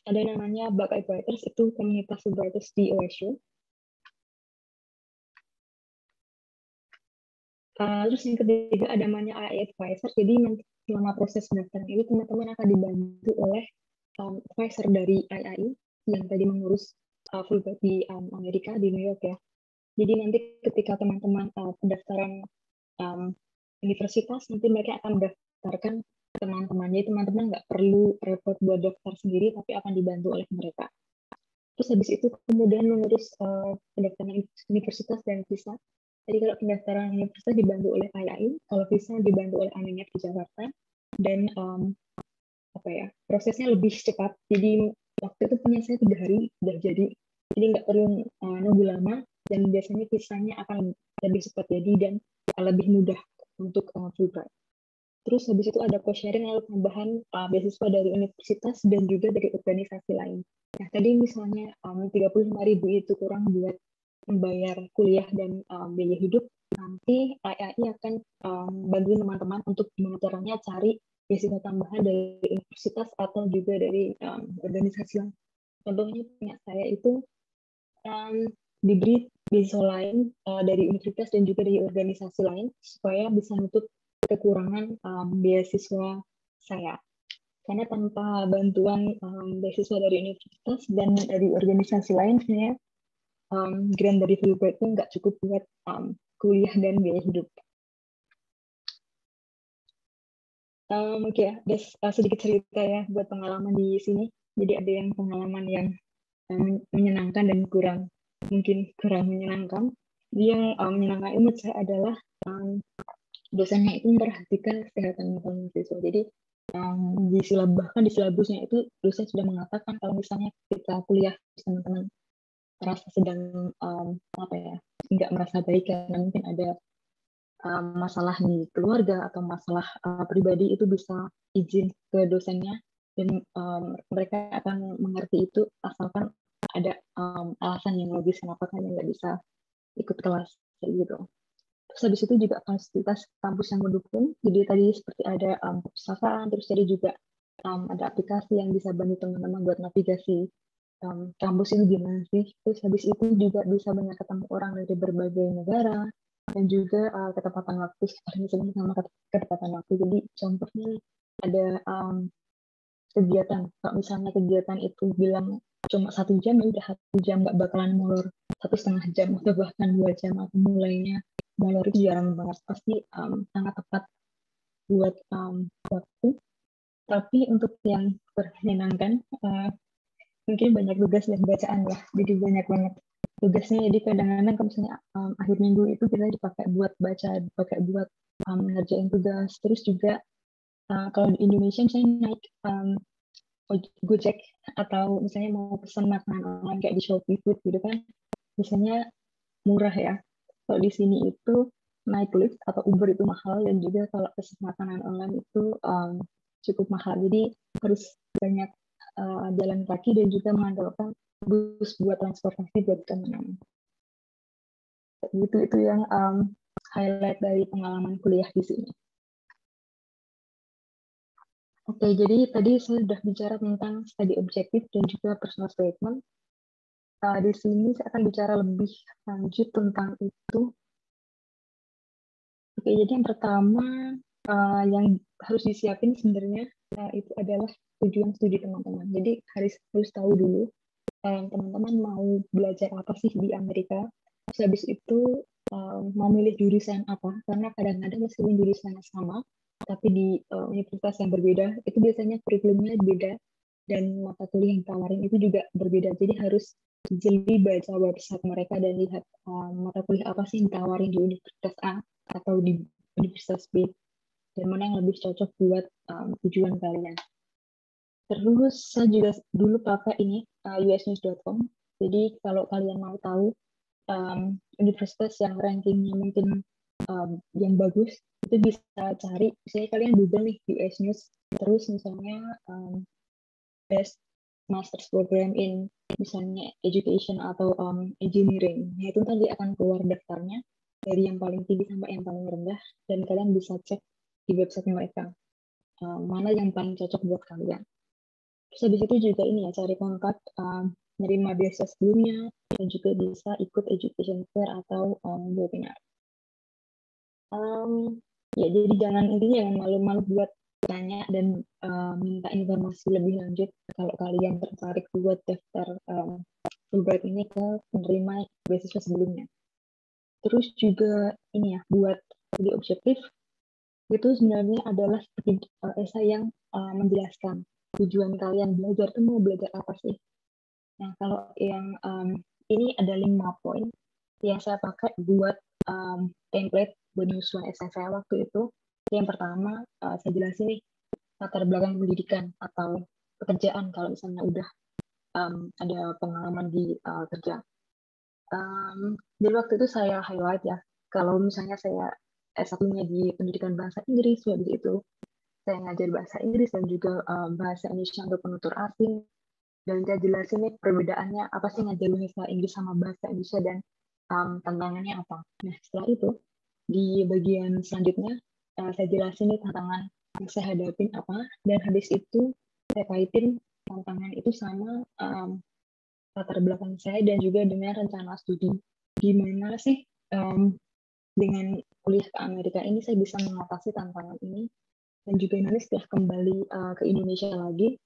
ada namanya Buckeye Writers, itu komunitas Fulbrighters di OSU. Terus yang ketiga ada namanya AI Advisor, jadi nanti selama proses pendaftaran ini teman-teman akan dibantu oleh advisor dari IAI yang tadi mengurus Fulbright di Amerika, di New York ya. Jadi nanti ketika teman-teman pendaftaran universitas, nanti mereka akan mendaftarkan teman-teman. Jadi teman-teman nggak perlu repot buat daftar sendiri, tapi akan dibantu oleh mereka. Terus habis itu kemudian mengurus pendaftaran universitas dan visa. Jadi kalau pendaftaran universitas dibantu oleh IAI, kalau visa dibantu oleh Aminet di Jakarta, dan prosesnya lebih cepat. Jadi waktu itu punya saya 3 hari sudah jadi. Jadi nggak perlu nunggu lama, dan biasanya visanya akan lebih cepat jadi dan lebih mudah untuk Fulbright. Terus habis itu ada co-sharing lalu tambahan beasiswa dari universitas dan juga dari organisasi lain. Nah, tadi misalnya 35.000 itu kurang buat membayar kuliah dan biaya hidup, nanti IAI akan bantuin teman-teman untuk gimana caranya cari beasiswa tambahan dari universitas atau juga dari organisasi lain. Contohnya punya saya itu diberi beasiswa lain dari universitas dan juga dari organisasi lain supaya bisa menutup kekurangan beasiswa saya. Karena tanpa bantuan beasiswa dari universitas dan dari organisasi lain, sebenarnya grant dari Fulbright itu nggak cukup buat kuliah dan biaya hidup. Oke, ada sedikit cerita ya buat pengalaman di sini. Jadi ada yang pengalaman yang menyenangkan dan mungkin kurang menyenangkan. Yang menyenangkan menurut saya adalah dosennya itu memperhatikan kesehatan mental mahasiswa. Jadi bahkan di silabusnya itu dosen sudah mengatakan kalau misalnya kita kuliah teman-teman merasa sedang nggak merasa baik karena mungkin ada masalah di keluarga atau masalah pribadi, itu bisa izin ke dosennya dan mereka akan mengerti itu asalkan ada alasan yang logis kenapa kalian nggak bisa ikut kelas gitu. Terus habis itu juga fasilitas kampus yang mendukung. Jadi tadi seperti ada perpustakaan, terus tadi juga ada aplikasi yang bisa bantu teman-teman buat navigasi kampus itu gimana sih. Terus habis itu juga bisa banyak ketemu orang dari berbagai negara dan juga ketepatan waktu, seperti sama ketepatan waktu. Jadi contohnya ada kegiatan, kalau misalnya kegiatan itu bilang cuma 1 jam, ya udah 1 jam, nggak bakalan molor 1,5 jam atau bahkan 2 jam atau mulainya molor, itu jarang banget, pasti sangat tepat buat waktu. Tapi untuk yang menyenangkan mungkin banyak tugas dan bacaan ya, jadi banyak banget tugasnya. Jadi kadang-kadang kalau misalnya akhir minggu itu kita dipakai buat baca, dipakai buat ngerjain tugas. Terus juga kalau di Indonesia misalnya naik Gojek atau misalnya mau pesan makanan online kayak di Shopee Food gitu kan, biasanya murah ya. Kalau di sini itu naik Lyft atau Uber itu mahal, dan juga kalau pesan makanan online itu cukup mahal. Jadi harus banyak jalan kaki dan juga mengandalkan bus buat transportasi buat teman-teman. Itu yang highlight dari pengalaman kuliah di sini. Oke, jadi tadi saya sudah bicara tentang study objective dan juga personal statement. Di sini saya akan bicara lebih lanjut tentang itu. Oke, jadi yang pertama yang harus disiapin sebenarnya itu adalah tujuan studi teman-teman. Jadi harus tahu dulu teman-teman mau belajar apa sih di Amerika. Terus habis itu mau milih jurusan apa, karena kadang-kadang meskipun jurusannya sama, tapi di universitas yang berbeda, itu biasanya kurikulumnya beda dan mata kuliah yang ditawarin itu juga berbeda. Jadi harus jeli baca website mereka dan lihat mata kuliah apa sih yang ditawarin di universitas A atau di universitas B dan mana yang lebih cocok buat tujuan kalian. Terus saya juga dulu pakai ini usnews.com. Jadi kalau kalian mau tahu universitas yang rankingnya mungkin yang bagus, itu bisa cari. Misalnya kalian Google nih US News, terus misalnya best master's program in misalnya education atau engineering. Nah itu tadi akan keluar daftarnya dari yang paling tinggi sampai yang paling rendah, dan kalian bisa cek di website mereka mana yang paling cocok buat kalian. Terus habis itu juga ini ya, cari kontak nerima beasiswa sebelumnya, dan juga bisa ikut education fair atau webinar. Ya jadi intinya jangan malu-malu buat tanya dan minta informasi lebih lanjut kalau kalian tertarik buat daftar Fulbright ini ke penerima beasiswa sebelumnya. Terus juga ini ya, buat jadi objektif itu sebenarnya adalah seperti esai yang menjelaskan tujuan kalian belajar itu mau belajar apa sih. Nah kalau yang ini ada 5 poin yang saya pakai buat template buat nyusun esai saya waktu itu. Yang pertama saya jelasin nih latar belakang pendidikan atau pekerjaan kalau misalnya udah ada pengalaman di kerja. Jadi waktu itu saya highlight ya, kalau misalnya saya S1-nya di pendidikan bahasa Inggris, habis itu saya ngajar bahasa Inggris dan juga bahasa Indonesia untuk penutur asing, dan saya jelasin nih perbedaannya apa sih ngajar bahasa Inggris sama bahasa Indonesia dan tantangannya apa. Nah setelah itu di bagian selanjutnya saya jelasin nih tantangan yang saya hadapin apa, dan habis itu saya kaitin tantangan itu sama latar belakang saya dan juga dengan rencana studi. Gimana sih dengan kuliah ke Amerika ini saya bisa mengatasi tantangan ini, dan juga nanti setelah kembali ke Indonesia lagi,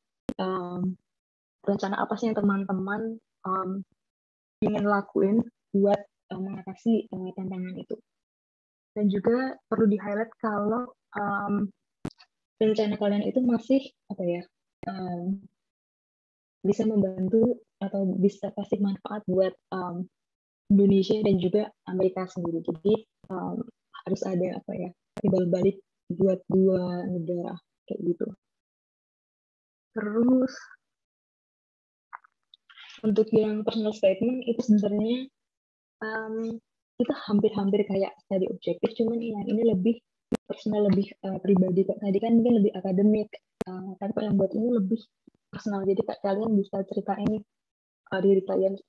rencana apa sih yang teman-teman ingin lakuin buat mengatasi tantangan itu. Dan juga perlu di-highlight kalau rencana kalian itu masih apa ya, bisa membantu atau bisa kasih manfaat buat Indonesia dan juga Amerika sendiri. Jadi harus ada apa ya, timbal balik buat dua negara kayak gitu. Terus untuk yang personal statement itu sebenarnya kita hampir-hampir kayak tadi objektif, cuman yang ini lebih personal, lebih pribadi. Tadi kan mungkin lebih akademik, tapi kalau yang buat ini lebih personal. Jadi kalian bisa cerita ini diri kalian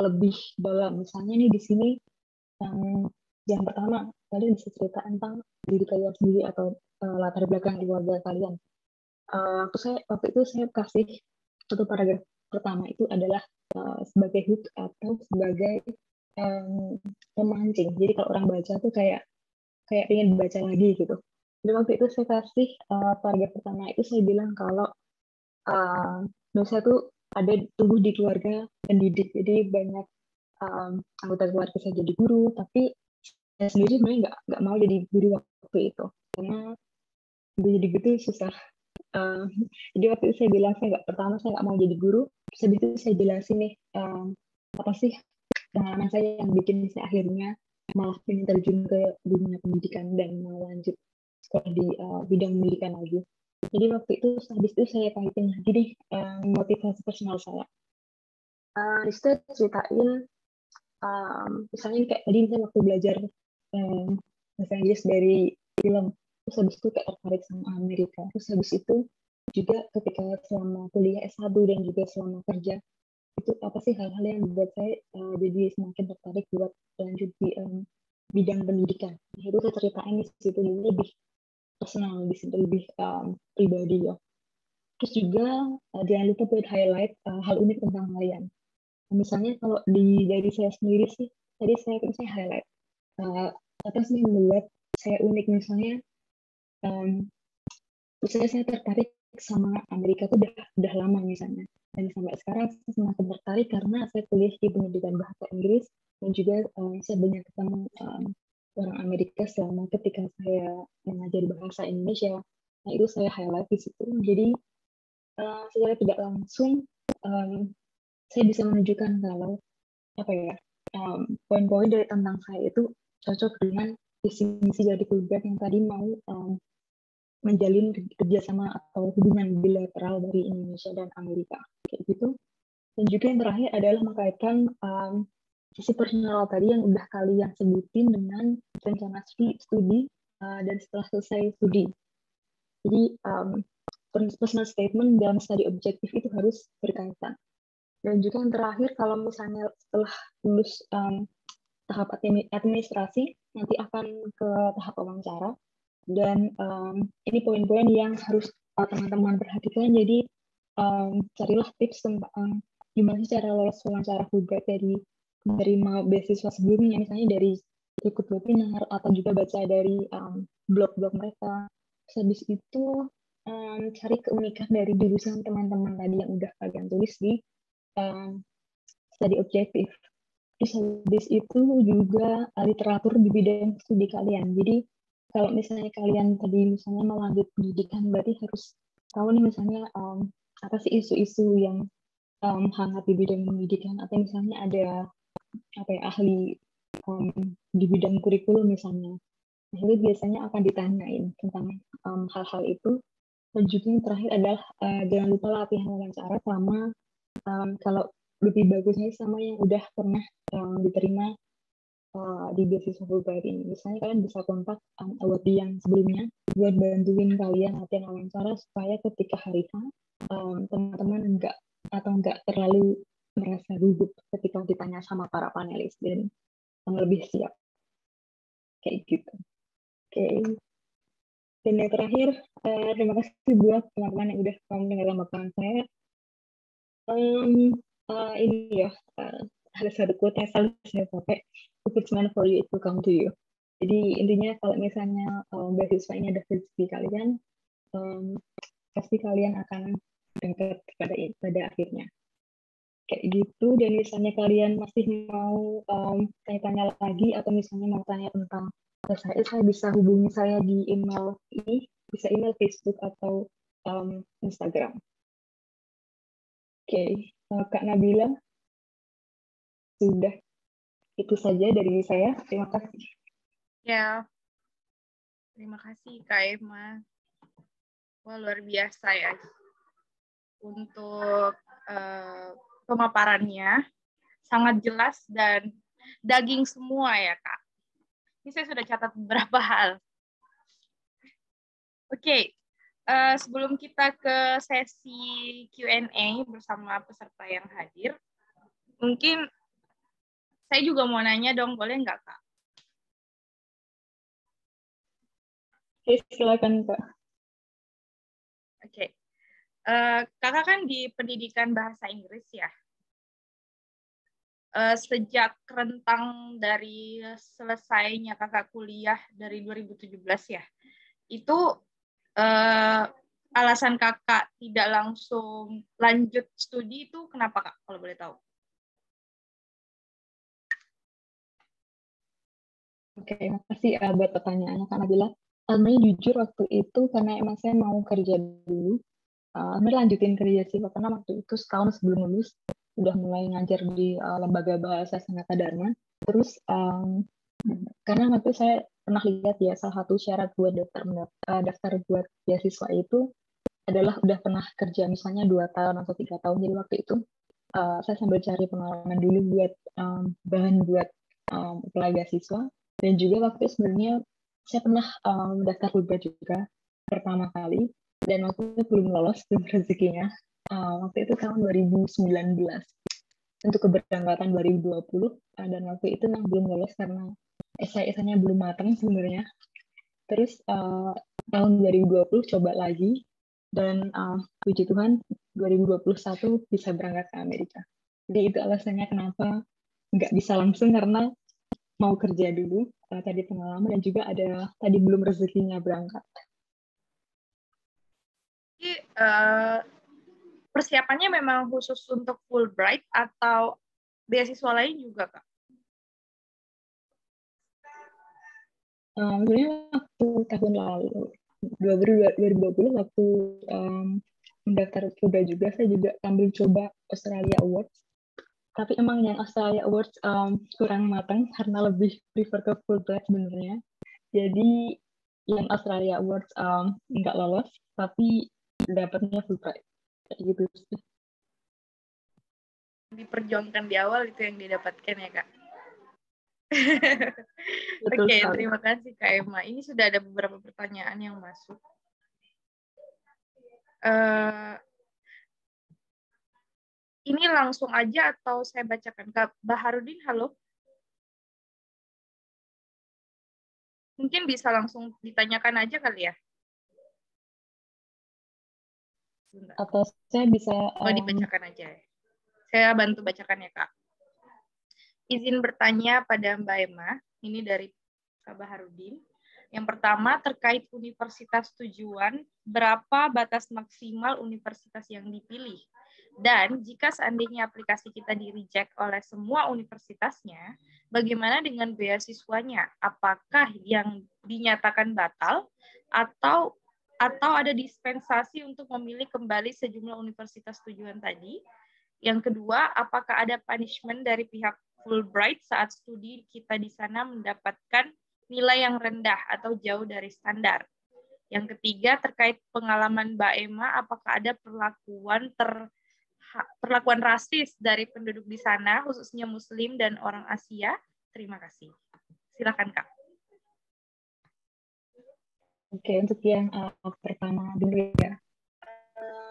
lebih dalam. Misalnya nih di sini yang pertama kalian bisa cerita tentang diri kalian sendiri atau latar belakang keluarga kalian. Waktu itu saya kasih satu paragraf pertama itu adalah sebagai hook atau sebagai pemancing. Jadi kalau orang baca tuh kayak ingin baca lagi gitu. Jadi waktu itu saya kasih paragraf pertama itu saya bilang kalau saya tuh ada tumbuh di keluarga pendidik, jadi banyak anggota keluarga saya jadi guru, tapi saya sendiri sebenarnya nggak mau jadi guru waktu itu karena jadi guru itu susah. Jadi waktu itu saya bilang saya nggak mau jadi guru. Terus habis itu saya jelasin nih apa sih pengalaman saya yang bikin saya akhirnya malah ingin terjun ke dunia pendidikan dan mau lanjut sekolah di bidang pendidikan lagi. Jadi waktu itu habis itu saya kaitin lagi nih motivasi personal saya. Di situ ceritain misalnya kayak tadi saya waktu belajar bahasa Inggris dari film, terus habis itu kayak tertarik sama Amerika. Terus habis itu juga ketika selama kuliah S1 dan juga selama kerja, itu apa sih hal-hal yang membuat saya jadi semakin tertarik buat lanjut di bidang pendidikan. Nah, itu saya ceritain di situ, jadi lebih personal, di situ lebih pribadi ya. Terus juga jangan lupa buat highlight hal unik tentang kalian. Misalnya kalau dari saya sendiri sih, tadi saya highlight apa sih yang membuat saya unik, misalnya misalnya saya tertarik sama Amerika itu udah lama misalnya, dan sampai sekarang saya semakin tertarik karena saya kuliah di pendidikan bahasa Inggris dan juga saya banyak ketemu orang Amerika selama ketika saya mengajar bahasa Indonesia. Nah, itu saya highlight di situ. Jadi, secara tidak langsung, saya bisa menunjukkan kalau apa ya, poin-poin dari tentang saya itu cocok dengan visi misi dari Fulbright yang tadi mau menjalin kerjasama atau hubungan bilateral dari Indonesia dan Amerika, kayak gitu. Dan juga yang terakhir adalah mengkaitkan sisi personal tadi yang udah kalian sebutin dengan rencana studi dan setelah selesai studi. Jadi personal statement dan study objektif itu harus berkaitan. Dan juga yang terakhir, kalau misalnya setelah lulus tahap administrasi, nanti akan ke tahap wawancara. Dan ini poin-poin yang harus teman-teman perhatikan. Jadi carilah tips tentang gimana sih cara lolos wawancara Fulbright dari menerima beasiswa sebelumnya, misalnya dari ikut webinar atau juga baca dari blog-blog mereka. Terus habis itu cari keunikan dari jurusan teman-teman tadi yang udah kalian tulis di study objektif. Terus habis itu juga literatur di bidang studi kalian. Jadi kalau misalnya kalian tadi misalnya mau lanjut pendidikan, berarti harus tahu nih misalnya apa sih isu-isu yang hangat di bidang pendidikan, atau misalnya ada apa ya, ahli di bidang kurikulum misalnya. Nah, itu biasanya akan ditanyain tentang hal-hal itu. Dan juga yang terakhir adalah jangan lupa latihan wawancara sama kalau lebih bagusnya sama yang udah pernah diterima di beasiswa Fulbright ini. Misalnya kalian bisa kontak award yang sebelumnya buat bantuin kalian latihan wawancara supaya ketika hari H teman-teman nggak terlalu merasa gugup ketika ditanya sama para panelis dan lebih siap kayak gitu. Oke. Dan yang terakhir, terima kasih buat teman-teman yang udah mau mendengarkan paparan saya. Ini ya, ada satu quote yang selalu saya pakai, if it's meant for you, it will come to you. Jadi intinya kalau misalnya beasiswa ini ada rezeki kalian, pasti kalian akan dapat pada akhirnya. Kayak gitu. Dan misalnya kalian masih mau tanya-tanya lagi atau misalnya mau tanya tentang saya bisa hubungi saya di email ini, bisa email, Facebook, atau Instagram. Oke, Kak Nabila, sudah itu saja dari saya. Terima kasih. Ya, terima kasih Kak Emma. Wah, luar biasa ya untuk pemaparannya. Sangat jelas dan daging semua ya Kak. Ini saya sudah catat beberapa hal. Oke, sebelum kita ke sesi Q&A bersama peserta yang hadir, mungkin saya juga mau nanya dong, boleh nggak Kak? Oke, silakan Kak. Oke. Kakak kan di pendidikan bahasa Inggris ya. Sejak rentang dari selesainya kakak kuliah dari 2017 ya, itu alasan kakak tidak langsung lanjut studi itu kenapa Kak, kalau boleh tahu? Oke, makasih buat pertanyaannya Kak Nabila. Sebenarnya jujur waktu itu karena emang saya mau kerja dulu, lanjutin kerja sih, karena waktu itu setahun sebelum lulus udah mulai ngajar di lembaga bahasa Sanata Dharma. Terus karena waktu itu saya pernah lihat ya, salah satu syarat buat daftar buat beasiswa itu adalah udah pernah kerja misalnya 2 tahun atau 3 tahun. Jadi waktu itu saya sambil cari pengalaman dulu buat bahan buat apply beasiswa. Dan juga waktu itu sebenarnya saya pernah daftar Fulbright juga pertama kali, dan waktu itu belum lolos, belum rezekinya. Waktu itu tahun 2019 untuk keberangkatan 2020, dan waktu itu memang belum lolos karena SIS-nya belum matang sebenarnya. Terus tahun 2020 coba lagi, dan puji Tuhan 2021 bisa berangkat ke Amerika. Jadi itu alasannya kenapa nggak bisa langsung, karena mau kerja dulu, tadi pengalaman, dan juga ada tadi belum rezekinya berangkat. Jadi persiapannya memang khusus untuk Fulbright atau beasiswa lain juga Kak? Sebenarnya waktu tahun lalu 2020 waktu mendaftar FUBA juga, saya juga ambil coba Australia Awards. Tapi emang yang Australia Awards kurang matang karena lebih prefer ke Fulbright sebenarnya. Jadi yang Australia Awards nggak lolos, tapi dapatnya Fulbright. Kayak gitu sih. Diperjuangkan di awal itu yang didapatkan ya Kak. Betul Oke, sekali. terima kasih Kak Emma. Ini sudah ada beberapa pertanyaan yang masuk. Ini langsung aja atau saya bacakan? Kak Baharudin, halo. Mungkin bisa langsung ditanyakan aja kali ya. Sebentar. Atau saya bisa dibacakan aja ya. Saya bantu bacakan ya Kak. Izin bertanya pada Mbak Emma, ini dari Kak Baharudin. Yang pertama terkait universitas tujuan, berapa batas maksimal universitas yang dipilih? Dan jika seandainya aplikasi kita di-reject oleh semua universitasnya, bagaimana dengan beasiswanya? Apakah yang dinyatakan batal atau ada dispensasi untuk memilih kembali sejumlah universitas tujuan tadi? Yang kedua, apakah ada punishment dari pihak Fulbright saat studi kita di sana mendapatkan nilai yang rendah atau jauh dari standar? Yang ketiga, terkait pengalaman Mbak Emma, apakah ada perlakuan rasis dari penduduk di sana, khususnya Muslim dan orang Asia? Terima kasih. Silakan Kak. Oke, untuk yang pertama dulu ya.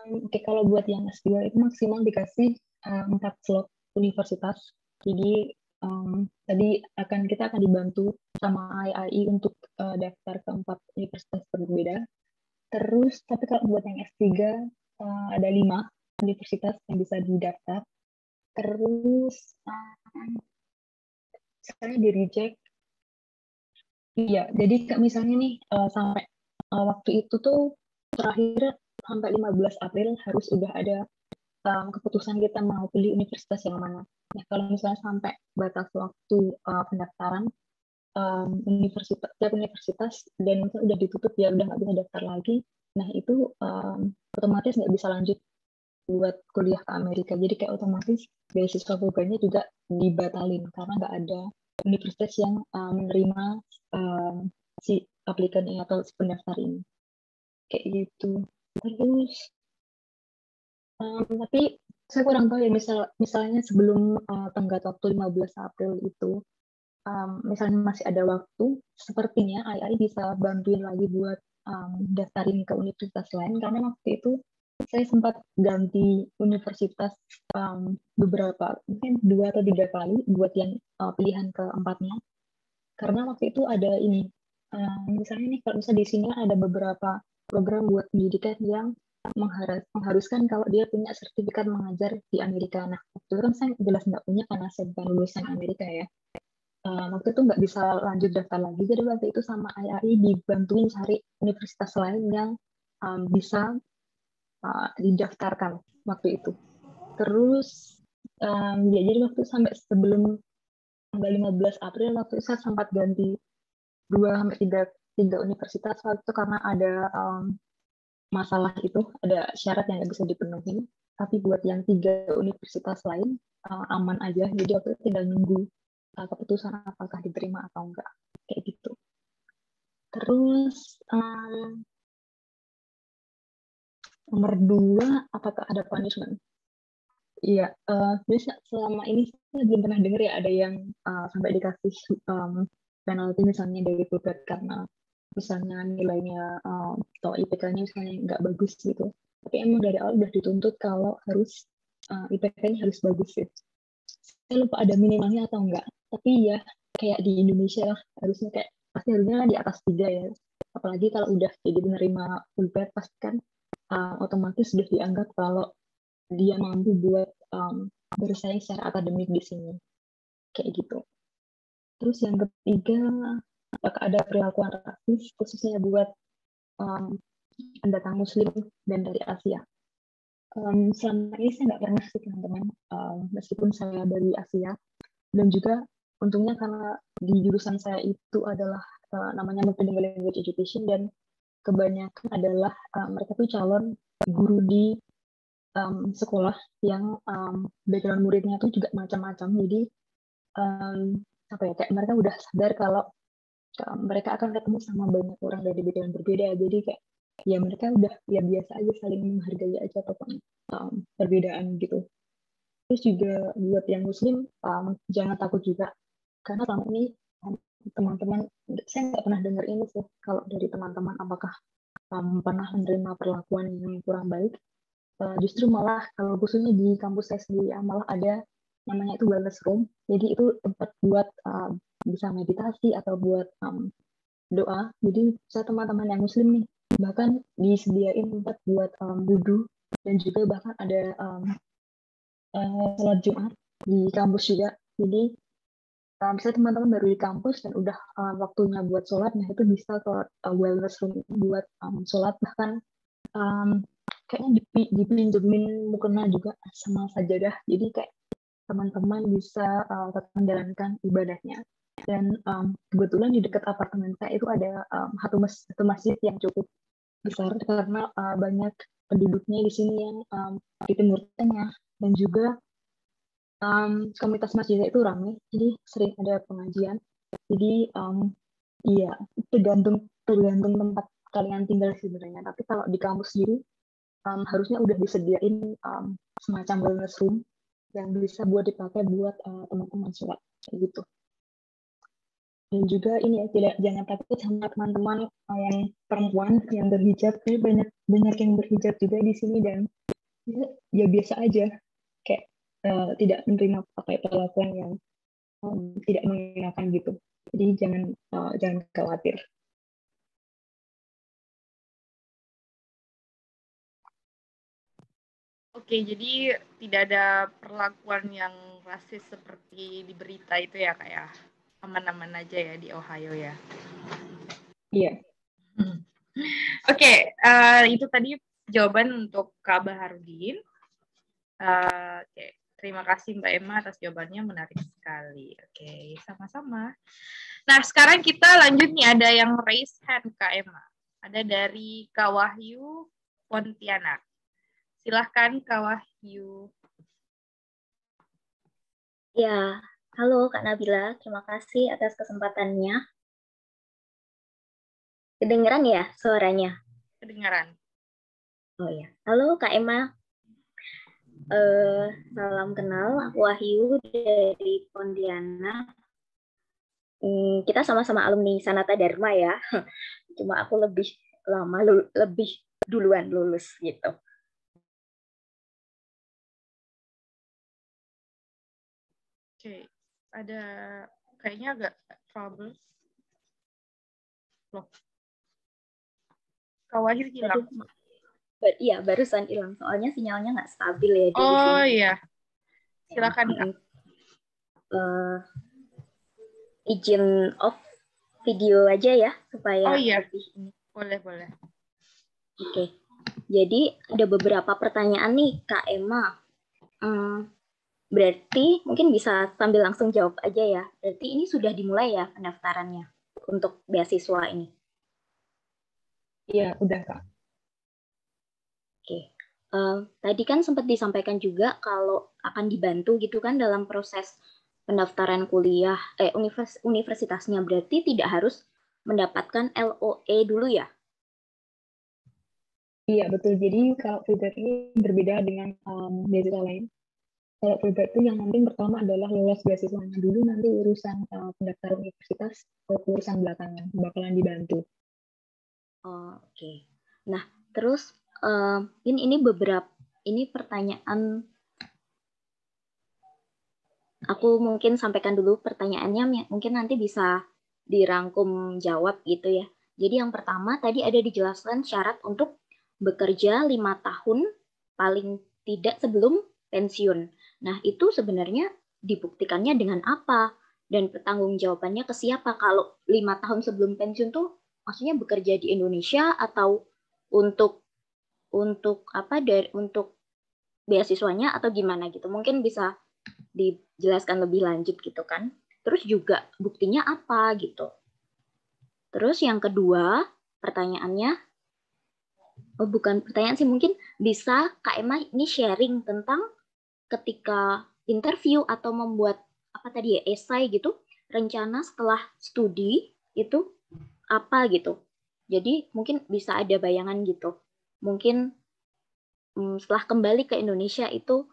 Oke, kalau buat yang S2 itu maksimal dikasih 4 slot universitas. Jadi tadi kita akan dibantu sama IAI untuk daftar ke 4 universitas berbeda. Terus, tapi kalau buat yang S3 ada 5 universitas yang bisa didaftar. Terus saya di reject. Iya, jadi misalnya nih sampai waktu itu tuh terakhir sampai 15 April harus udah ada keputusan kita mau pilih universitas yang mana. Nah, kalau misalnya sampai batas waktu pendaftaran tiap universitas dan misalnya udah ditutup ya udah nggak bisa daftar lagi, nah itu otomatis nggak bisa lanjut buat kuliah ke Amerika. Jadi kayak otomatis beasiswa FUBA-nya juga dibatalin karena nggak ada universitas yang menerima si aplikan ini atau si pendaftar ini. Kayak gitu. Terus tapi saya kurang tahu ya misalnya sebelum tenggat waktu 15 April itu misalnya masih ada waktu, sepertinya IAI bisa bantuin lagi buat daftarin ke universitas lain karena waktu itu saya sempat ganti universitas beberapa, mungkin 2 atau 3 kali buat yang pilihan keempatnya. Karena waktu itu ada ini, misalnya nih kalau misalnya di sini ada beberapa program buat pendidikan yang mengharuskan kalau dia punya sertifikat mengajar di Amerika. Nah, waktu itu kan saya jelas nggak punya karena saya bukan lulusan Amerika ya. Waktu itu nggak bisa lanjut daftar lagi, jadi waktu itu sama IAI dibantuin cari universitas lain yang bisa didaftarkan waktu itu. Terus ya jadi waktu sampai sebelum tanggal 15 April waktu itu saya sempat ganti 2-3 universitas waktu itu karena ada masalah itu, ada syarat yang nggak bisa dipenuhi. Tapi buat yang 3 universitas lain aman aja, jadi waktu itu tinggal nunggu keputusan apakah diterima atau enggak, kayak gitu. Terus nomor 2, apakah ada punishment? Iya, biasa selama ini saya belum pernah dengar ya ada yang sampai dikasih penalti misalnya dari Fulbright karena misalnya nilainya atau IPK-nya misalnya nggak bagus gitu. Tapi emang dari awal udah dituntut kalau harus IPK-nya harus bagus ya. Saya lupa ada minimalnya atau enggak. Tapi ya kayak di Indonesia lah, harusnya kayak pasti harusnya di atas 3 ya. Apalagi kalau udah jadi menerima Fulbright pasti kan otomatis sudah dianggap kalau dia mampu buat bersaing secara akademik di sini, kayak gitu. Terus yang ketiga, apakah ada perilakuan rasis khususnya buat pendatang Muslim dan dari Asia? Selama ini saya nggak pernah sih teman-teman, meskipun saya dari Asia dan juga untungnya karena di jurusan saya itu adalah namanya multilingual language education, dan kebanyakan adalah mereka tuh calon guru di sekolah yang background muridnya tuh juga macam-macam. Jadi apa ya, kayak mereka udah sadar kalau mereka akan ketemu sama banyak orang dari background berbeda. Jadi kayak ya mereka udah ya biasa aja saling menghargai aja pokoknya perbedaan gitu. Terus juga buat yang muslim jangan takut juga, karena selama ini teman-teman, saya nggak pernah dengar ini sih kalau dari teman-teman apakah pernah menerima perlakuan yang kurang baik. Justru malah kalau khususnya di kampus saya sendiri malah ada namanya itu wellness room. Jadi itu tempat buat bisa meditasi atau buat doa. Jadi saya teman-teman yang muslim nih bahkan disediain tempat buat wudhu, dan juga bahkan ada sholat Jumat di kampus juga. Jadi misalnya teman-teman baru di kampus dan udah waktunya buat sholat, nah itu bisa ke wellness room buat sholat. Bahkan kayaknya dipinjemin mukena juga sama sajadah. Jadi kayak teman-teman bisa tetap menjalankan ibadahnya. Dan kebetulan di dekat apartemen saya itu ada satu masjid yang cukup besar, karena banyak penduduknya di sini yang di Timur Tengah, dan juga komunitas masjidnya itu ramai, jadi sering ada pengajian. Jadi iya, tergantung tempat kalian tinggal sebenarnya. Tapi kalau di kampus sendiri harusnya udah disediain semacam wellness room yang bisa buat dipakai buat teman-teman sholat kayak gitu. Dan juga ini ya, jangan takut sama teman-teman yang perempuan yang berhijab. Jadi banyak yang berhijab juga di sini, dan ya biasa aja, kayak tidak menerima pakai perlakuan yang tidak mengenakan gitu. Jadi jangan khawatir. Oke, jadi tidak ada perlakuan yang rasis seperti di berita itu ya, Kak ya? Aman-aman aja ya di Ohio ya? Iya. Oke, itu tadi jawaban untuk Kak Baharudin. Oke, terima kasih Mbak Emma atas jawabannya, menarik sekali. Oke, sama-sama. Nah, sekarang kita lanjut nih, ada yang raise hand Kak Emma. Ada dari Kak Wahyu Pontianak. Silahkan Kak Wahyu. Ya, halo Kak Nabila, terima kasih atas kesempatannya. Kedengeran ya suaranya? Kedengaran. Oh ya, halo Kak Emma. Salam kenal, aku Wahyu dari Pontianak. Kita sama-sama alumni Sanata Dharma ya. Cuma aku lebih lama, lebih duluan lulus gitu. Oke, ada kayaknya agak trouble. Loh. Kak Wahyu hilang. Iya, barusan hilang. Soalnya sinyalnya nggak stabil ya di sini. Oh iya. Silakan Kak. Izin off video aja ya supaya lebih ini. Boleh. Oke. Jadi ada beberapa pertanyaan nih Kak Emma. Berarti mungkin bisa sambil langsung jawab aja ya. Berarti ini sudah dimulai ya pendaftarannya untuk beasiswa ini? Iya, udah Kak. Oke. Tadi kan sempat disampaikan juga kalau akan dibantu gitu kan dalam proses pendaftaran kuliah, universitasnya. Berarti tidak harus mendapatkan LOE dulu ya? Iya, betul. Jadi kalau Fulbright ini berbeda dengan beasiswa lain. Kalau Fulbright itu yang penting pertama adalah lolos beasiswanya dulu, nanti urusan pendaftaran universitas atau urusan belakangan bakalan dibantu. Oke. Nah, terus ini pertanyaan, aku mungkin sampaikan dulu pertanyaannya, mungkin nanti bisa dirangkum jawab gitu ya. Jadi yang pertama tadi ada dijelaskan syarat untuk bekerja 5 tahun paling tidak sebelum pensiun. Nah, itu sebenarnya dibuktikannya dengan apa? Dan pertanggungjawabannya ke siapa? Kalau 5 tahun sebelum pensiun tuh maksudnya bekerja di Indonesia atau untuk beasiswanya atau gimana gitu? Mungkin bisa dijelaskan lebih lanjut gitu kan. Terus juga buktinya apa gitu. Terus yang kedua, pertanyaannya, bukan pertanyaan sih, mungkin bisa Kak Emma ini sharing tentang ketika interview atau membuat esai gitu, rencana setelah studi itu apa gitu. Jadi mungkin bisa ada bayangan gitu. Mungkin setelah kembali ke Indonesia itu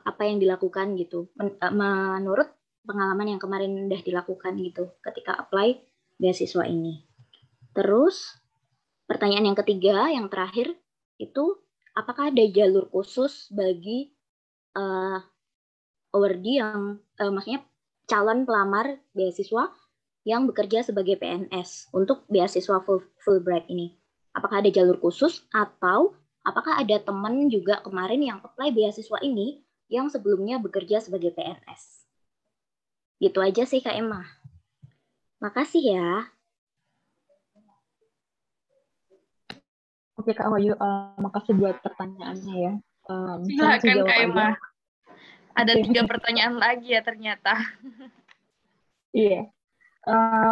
apa yang dilakukan gitu. Menurut pengalaman yang kemarin udah dilakukan gitu ketika apply beasiswa ini. Terus pertanyaan yang ketiga, yang terakhir itu apakah ada jalur khusus bagi awardee yang maksudnya calon pelamar beasiswa yang bekerja sebagai PNS untuk beasiswa Fulbright ini? Apakah ada jalur khusus atau apakah ada teman juga kemarin yang apply beasiswa ini yang sebelumnya bekerja sebagai PNS? Gitu aja sih Kak Emma. Makasih ya. Oke Kak Wahyu, makasih buat pertanyaannya ya. Saya langsung Silakan jawab Kak aja. Emma. Ada Oke. 3 pertanyaan lagi ya ternyata. Iya.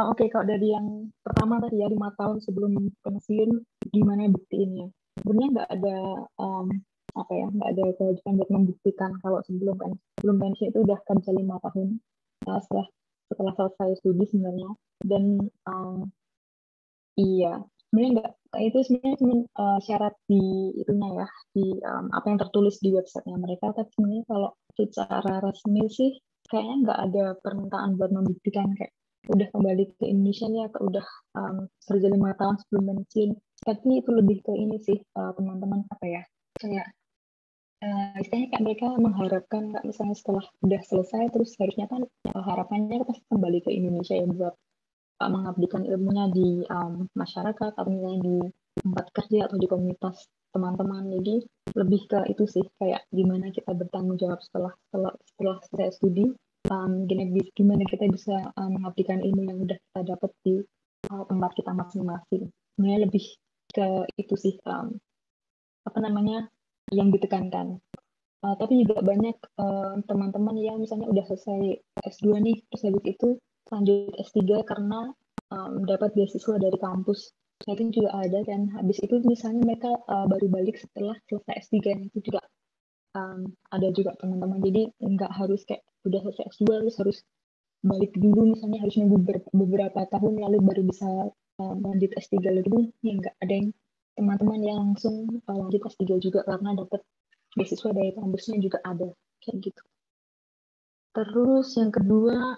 Oke, kalau dari yang pertama tadi ya, 5 tahun sebelum pensiun, gimana buktiinnya? Sebenarnya nggak ada nggak ada kewajiban buat membuktikan kalau sebelum pensiun itu udah kerja 5 tahun setelah selesai studi sebenarnya. Dan iya, sebenarnya nggak, itu sebenarnya cuma syarat di itunya ya, di apa yang tertulis di websitenya mereka. Tapi sebenarnya kalau secara resmi sih kayaknya nggak ada permintaan buat membuktikan kayak udah kembali ke Indonesia ya, atau udah kerja 5 tahun sebelum pensiun. Tapi itu lebih ke ini sih, teman-teman apa ya, kayak istilahnya kayak mereka mengharapkan nggak, misalnya setelah udah selesai terus harusnya kan harapannya pasti kembali ke Indonesia ya buat mengabdikan ilmunya di masyarakat atau misalnya di tempat kerja atau di komunitas teman-teman. Jadi lebih ke itu sih, kayak gimana kita bertanggung jawab setelah selesai studi, gimana kita bisa mengabdikan ilmu yang udah kita dapat di tempat kita masing-masing. Sebenarnya lebih ke itu sih, yang ditekankan. Tapi juga banyak teman-teman yang misalnya udah selesai S2 nih, terus habis itu lanjut S3 karena dapat beasiswa dari kampus. Nah, itu juga ada, dan habis itu misalnya mereka baru balik setelah selesai S3, itu juga ada juga teman-teman. Jadi nggak harus kayak udah selesai S2 terus harus balik dulu, misalnya harus nunggu beberapa tahun lalu baru bisa lanjut S3 lagi. Ya nggak ada, yang teman-teman yang langsung lanjut S3 juga karena dapat beasiswa dari kampusnya juga ada, kayak gitu. Terus yang kedua,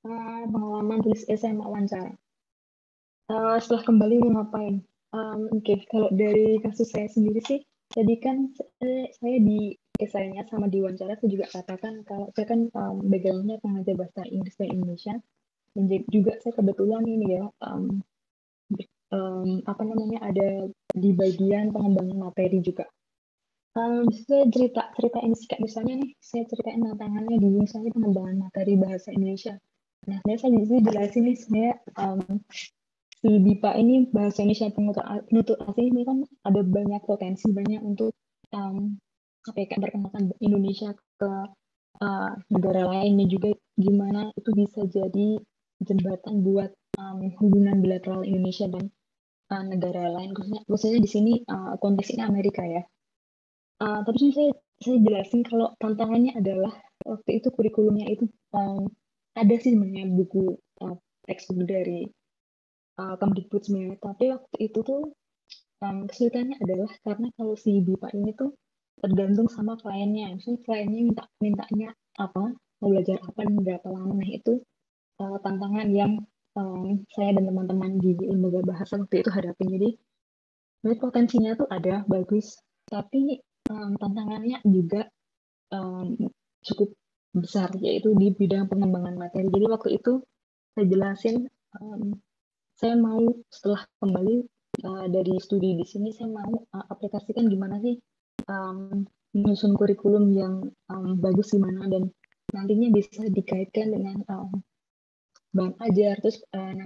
pengalaman tulis esai sama wawancara. Setelah kembali mau ngapain? Oke, kalau dari kasus saya sendiri sih, tadi kan saya di esainya sama di wawancara saya juga katakan kalau saya kan background-nya pengajar bahasa Inggris dan Indonesia, dan juga saya kebetulan ini ya ada di bagian pengembangan materi juga. Saya ceritain sih, kayak misalnya nih, saya ceritain tantangannya di misalnya pengembangan materi bahasa Indonesia. Nah, saya di sini jelasin nih, sebenarnya si BIPA ini, bahasa Indonesia penutur asing ini kan ada banyak potensi, banyak untuk perkenalkan Indonesia ke negara lainnya juga, gimana itu bisa jadi jembatan buat hubungan bilateral Indonesia dan negara lain, khususnya di sini konteksnya Amerika ya. Tapi saya jelasin kalau tantangannya adalah waktu itu kurikulumnya itu ada sih sebenarnya buku textbook dari Kemdikbud sebenarnya, tapi waktu itu tuh kesulitannya adalah karena kalau si BIPA ini tuh tergantung sama kliennya. Misalnya kliennya mintanya apa, mau belajar apa dan berapa lama. Nah, itu tantangan yang saya dan teman-teman di lembaga bahasa waktu itu hadapin. Jadi potensinya tuh ada bagus, tapi tantangannya juga cukup besar, yaitu di bidang pengembangan materi. Jadi waktu itu saya jelasin, saya mau setelah kembali dari studi di sini, saya mau aplikasikan gimana sih menyusun kurikulum yang bagus gimana, dan nantinya bisa dikaitkan dengan bahan ajar, terus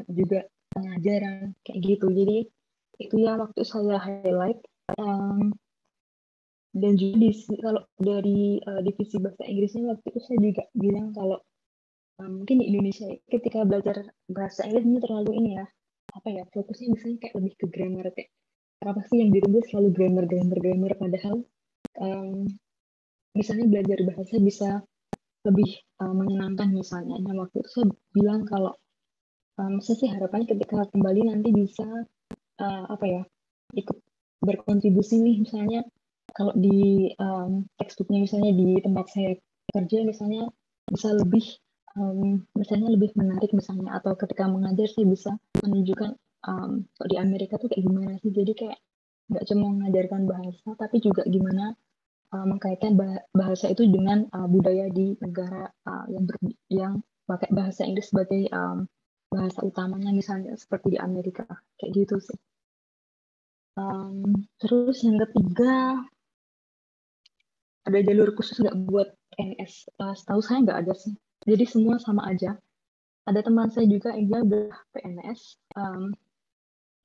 juga pengajaran, kayak gitu. Jadi itu ya waktu saya highlight. Dan juga kalau dari divisi bahasa Inggrisnya waktu itu saya juga bilang kalau mungkin di Indonesia ketika belajar bahasa Inggris ini terlalu ini ya, apa ya, fokusnya misalnya kayak lebih ke grammar, kayak apa sih yang ditunggu selalu grammar, padahal misalnya belajar bahasa bisa lebih menyenangkan misalnya. Nah, waktu itu saya bilang kalau saya sih harapannya ketika kembali nanti bisa apa ya, ikut berkontribusi nih, misalnya kalau di textbooknya misalnya di tempat saya kerja misalnya bisa lebih misalnya lebih menarik misalnya, atau ketika mengajar saya bisa menunjukkan kok di Amerika tuh kayak gimana sih, jadi kayak nggak cuma mengajarkan bahasa tapi juga gimana mengkaitkan bahasa itu dengan budaya di negara yang pakai bahasa Inggris sebagai bahasa utamanya, misalnya seperti di Amerika kayak gitu sih. Terus yang ketiga, ada jalur khusus nggak buat PNS? Setahu saya nggak ada sih. Jadi semua sama aja. Ada teman saya juga yang dia udah PNS.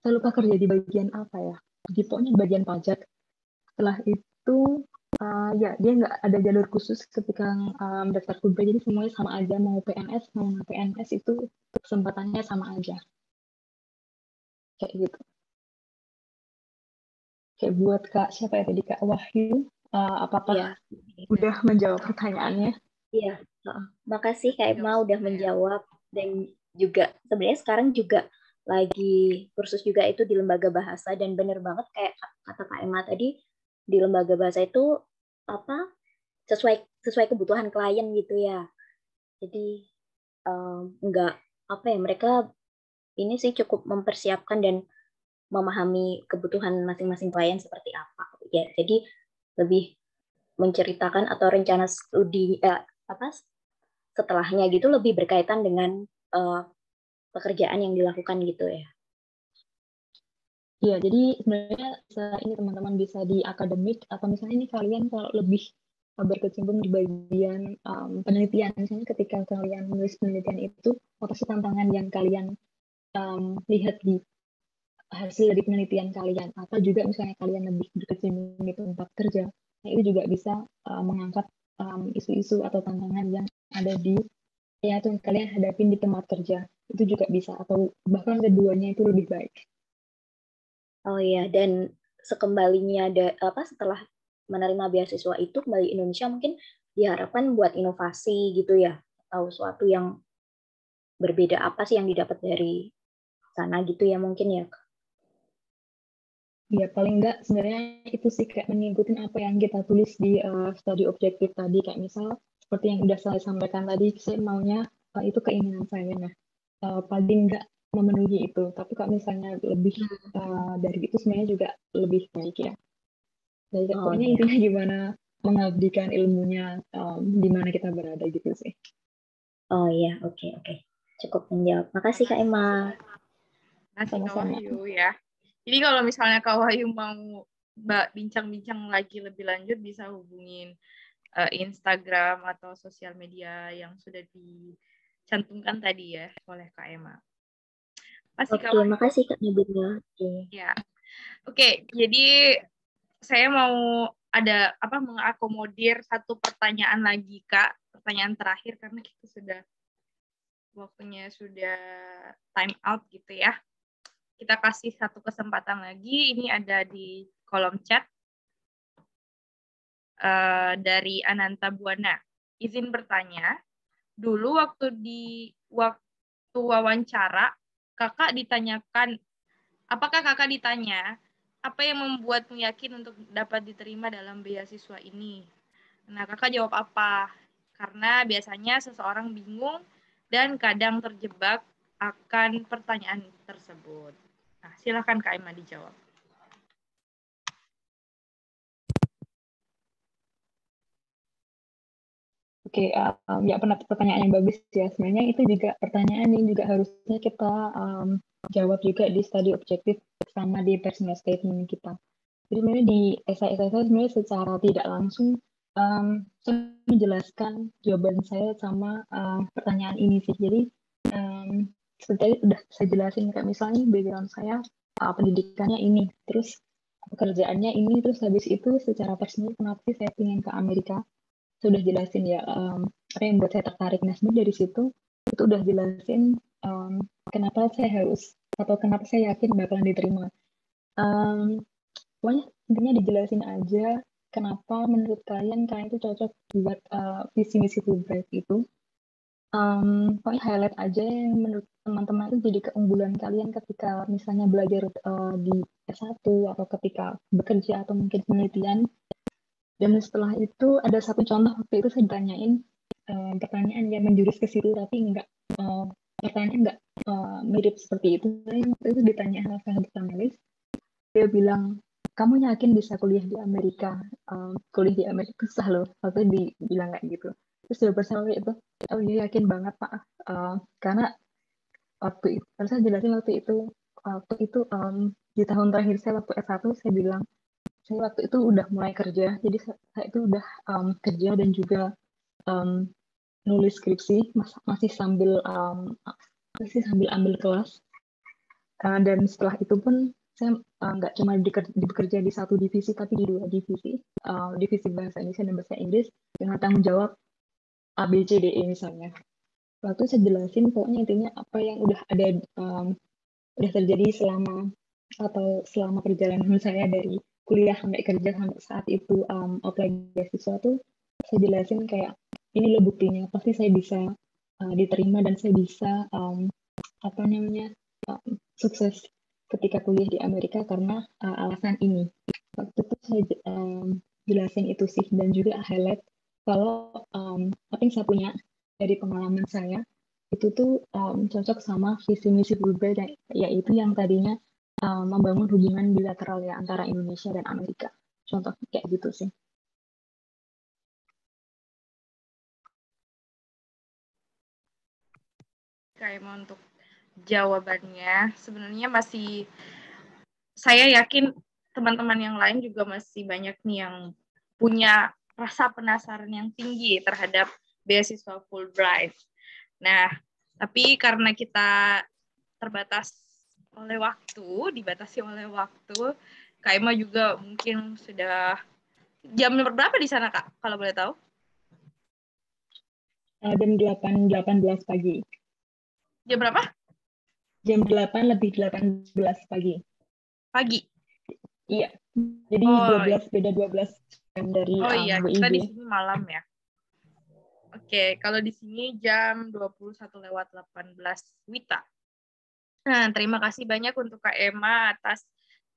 Saya lupa kerja di bagian apa ya. Di pokoknya bagian pajak. Setelah itu ya dia nggak ada jalur khusus ketika daftar kuliah. Jadi semuanya sama aja. Mau PNS mau nggak PNS itu kesempatannya sama aja. Kayak gitu. Kayak buat Kak siapa ya tadi, Kak Wahyu, apakah Iya. udah menjawab pertanyaannya? Iya, makasih Kak Emma Jawab udah semua ya. menjawab, dan juga sebenarnya sekarang juga lagi kursus juga itu di lembaga bahasa, dan bener banget kayak kata Kak Emma tadi, di lembaga bahasa itu apa sesuai sesuai kebutuhan klien gitu ya. Jadi enggak apa ya, mereka ini sih cukup mempersiapkan dan memahami kebutuhan masing-masing klien seperti apa ya. Jadi lebih menceritakan atau rencana studi apa setelahnya gitu lebih berkaitan dengan pekerjaan yang dilakukan gitu ya. Iya, jadi sebenarnya ini teman-teman bisa di akademik, atau misalnya ini kalian kalau lebih berkecimpung di bagian penelitian, misalnya ketika kalian menulis penelitian itu, apa sih tantangan yang kalian lihat di hasil dari penelitian kalian, atau juga misalnya kalian lebih berkecimpung di tempat kerja, nah itu juga bisa mengangkat isu-isu atau tantangan yang ada di atau yang kalian hadapin di tempat kerja, itu juga bisa, atau bahkan keduanya itu lebih baik. Oh iya, dan sekembalinya setelah menerima beasiswa itu kembali Indonesia mungkin diharapkan buat inovasi gitu ya, atau sesuatu yang berbeda apa sih yang didapat dari sana gitu ya mungkin ya. Ya, paling enggak sebenarnya itu sih kayak mengikuti apa yang kita tulis di studi objektif tadi. Kayak misal, seperti yang udah saya sampaikan tadi, saya maunya itu keinginan saya. Nah, paling enggak memenuhi itu. Tapi kalau misalnya lebih dari itu sebenarnya juga lebih baik ya. Jadi Oh pokoknya iya. intinya gimana mengabdikan ilmunya di mana kita berada gitu sih. Oh iya, oke. Cukup menjawab. Makasih Kak Emma. Kasih Kak Sama-sama. Wahyu ya. Jadi kalau misalnya Kak Wahyu mau bincang-bincang lagi lebih lanjut, bisa hubungin Instagram atau sosial media yang sudah dicantumkan tadi ya oleh Kak Emma. Oke, makasih Kak Nabila. Oke. Ya. Oke, jadi saya mau ada mengakomodir satu pertanyaan lagi Kak, pertanyaan terakhir karena kita sudah waktunya sudah time out gitu ya. Kita kasih satu kesempatan lagi, ini ada di kolom chat dari Ananta Buana. Izin bertanya, dulu waktu wawancara, apakah kakak ditanya apa yang membuatmu yakin untuk dapat diterima dalam beasiswa ini? Nah, kakak jawab apa? Karena biasanya seseorang bingung dan kadang terjebak akan pertanyaan tersebut. Nah, silakan Kak Emma dijawab. Oke, ya pertanyaan yang bagus ya. Sebenarnya itu juga pertanyaan yang juga harusnya kita jawab juga di studi objektif sama di personal statement kita. Jadi sebenarnya di esai-esai saya sebenarnya secara tidak langsung saya menjelaskan jawaban saya sama pertanyaan ini sih. Jadi seperti udah saya jelasin, kayak misalnya background saya pendidikannya ini, terus pekerjaannya ini, terus habis itu secara personal kenapa sih saya ingin ke Amerika, sudah jelasin ya apa yang buat saya tertarik. Nah sebenarnya dari situ itu udah jelasin kenapa saya harus atau kenapa saya yakin bakalan diterima. Pokoknya intinya dijelasin aja kenapa menurut kalian itu cocok buat visi misi Fulbright itu. Pokoknya highlight aja yang menurut teman-teman itu jadi keunggulan kalian ketika misalnya belajar di S1 atau ketika bekerja atau mungkin penelitian. Dan setelah itu ada satu contoh waktu itu saya ditanyain pertanyaan yang menjurus ke situ tapi pertanyaan enggak mirip seperti itu. Saya waktu itu ditanya salah satu panelis, dia bilang, kamu yakin bisa kuliah di Amerika? Kuliah di Amerika susah loh. Waktu dibilang kayak gitu. Terus dia bersama itu, oh iya yakin banget Pak. Karena waktu itu, saya jelasin waktu itu di tahun terakhir saya waktu S1, saya bilang, saya waktu itu udah mulai kerja, jadi saya itu udah kerja dan juga nulis skripsi, masih sambil ambil kelas. Dan setelah itu pun saya nggak cuma bekerja di satu divisi, tapi di dua divisi, divisi bahasa Indonesia dan bahasa Inggris, dengan tanggung jawab A, B, C, D, E misalnya. Waktu saya jelasin, pokoknya intinya apa yang udah ada, udah terjadi selama perjalanan saya dari kuliah sampai kerja sampai saat itu apply beasiswa tuh, saya jelasin kayak, ini loh buktinya, pasti saya bisa diterima dan saya bisa sukses ketika kuliah di Amerika karena alasan ini. Waktu itu saya jelasin itu sih, dan juga highlight kalau apa yang saya punya dari pengalaman saya itu tuh cocok sama visi misi Fulbright, yaitu yang tadinya membangun hubungan bilateral ya antara Indonesia dan Amerika. Contoh kayak gitu sih. Kayak mau untuk jawabannya sebenarnya masih, saya yakin teman-teman yang lain juga masih banyak nih yang punya rasa penasaran yang tinggi terhadap beasiswa Fulbright. Nah, tapi karena kita dibatasi oleh waktu, Kak Emma juga mungkin sudah jam berapa di sana, Kak, kalau boleh tahu? Jam 8.18 pagi. Jam berapa? Jam 8 lebih 18 pagi. Pagi? Iya. Jadi beda 12 jam dari iya, WIB. kita di sini malam ya. Oke, kalau di sini jam 21:18 WITA. Nah, terima kasih banyak untuk Kak Emma atas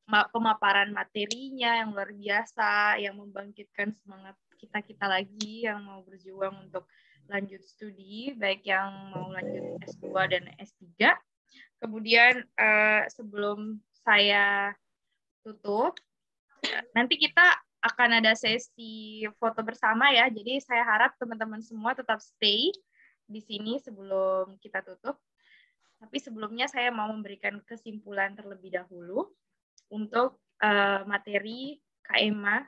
pemaparan materinya yang luar biasa, yang membangkitkan semangat kita lagi yang mau berjuang untuk lanjut studi, baik yang mau lanjut S2 dan S3. Kemudian sebelum saya tutup, nanti kita akan ada sesi foto bersama ya. Jadi saya harap teman-teman semua tetap stay di sini sebelum kita tutup. Tapi sebelumnya saya mau memberikan kesimpulan terlebih dahulu untuk materi Kak Emma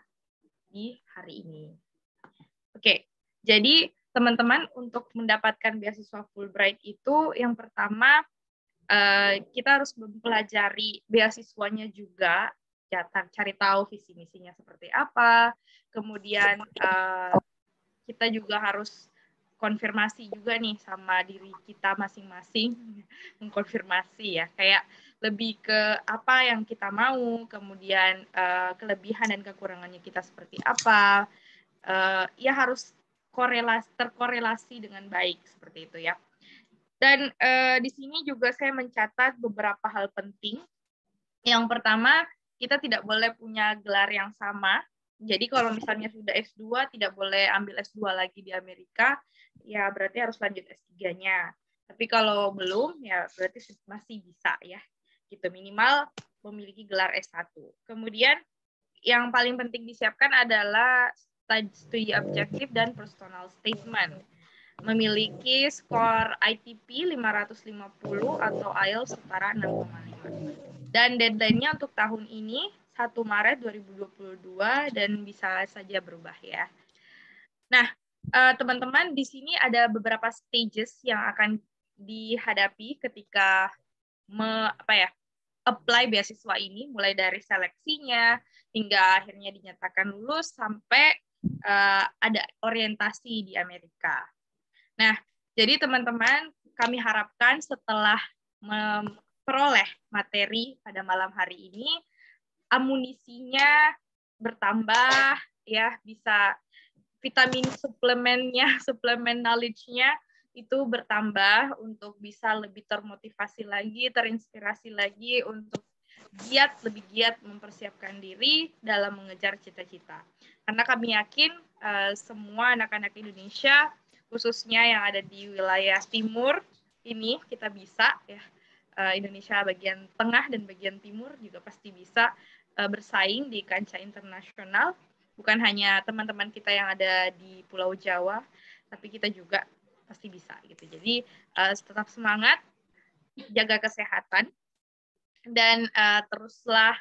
di hari ini. Oke, jadi teman-teman untuk mendapatkan beasiswa Fulbright itu yang pertama kita harus mempelajari beasiswanya juga, ya, cari tahu visi misinya seperti apa. Kemudian kita juga harus konfirmasi juga nih sama diri kita masing-masing, mengkonfirmasi ya, kayak lebih ke apa yang kita mau, kemudian kelebihan dan kekurangannya kita seperti apa, ya harus terkorelasi dengan baik seperti itu ya. Dan di sini juga saya mencatat beberapa hal penting. Yang pertama, kita tidak boleh punya gelar yang sama. Jadi kalau misalnya sudah S2, tidak boleh ambil S2 lagi di Amerika, ya berarti harus lanjut S3-nya. Tapi kalau belum, ya berarti masih bisa ya. Gitu, minimal memiliki gelar S1. Kemudian yang paling penting disiapkan adalah studi objektif dan personal statement. Memiliki skor ITP 550 atau IELTS setara 6,5. Dan deadline-nya untuk tahun ini 1 Maret 2022 dan bisa saja berubah ya. Nah, teman-teman, di sini ada beberapa stages yang akan dihadapi ketika apply beasiswa ini, mulai dari seleksinya hingga akhirnya dinyatakan lulus sampai ada orientasi di Amerika. Nah, jadi teman-teman, kami harapkan setelah memperoleh materi pada malam hari ini, amunisinya bertambah, ya, bisa vitamin suplemennya, suplemen knowledge-nya itu bertambah untuk bisa lebih termotivasi lagi, terinspirasi lagi untuk lebih giat mempersiapkan diri dalam mengejar cita-cita. Karena kami yakin semua anak-anak Indonesia, khususnya yang ada di wilayah timur ini, kita bisa, ya, Indonesia bagian tengah dan bagian timur juga pasti bisa bersaing di kancah internasional. Bukan hanya teman-teman kita yang ada di Pulau Jawa, tapi kita juga pasti bisa gitu. Jadi tetap semangat, jaga kesehatan, dan teruslah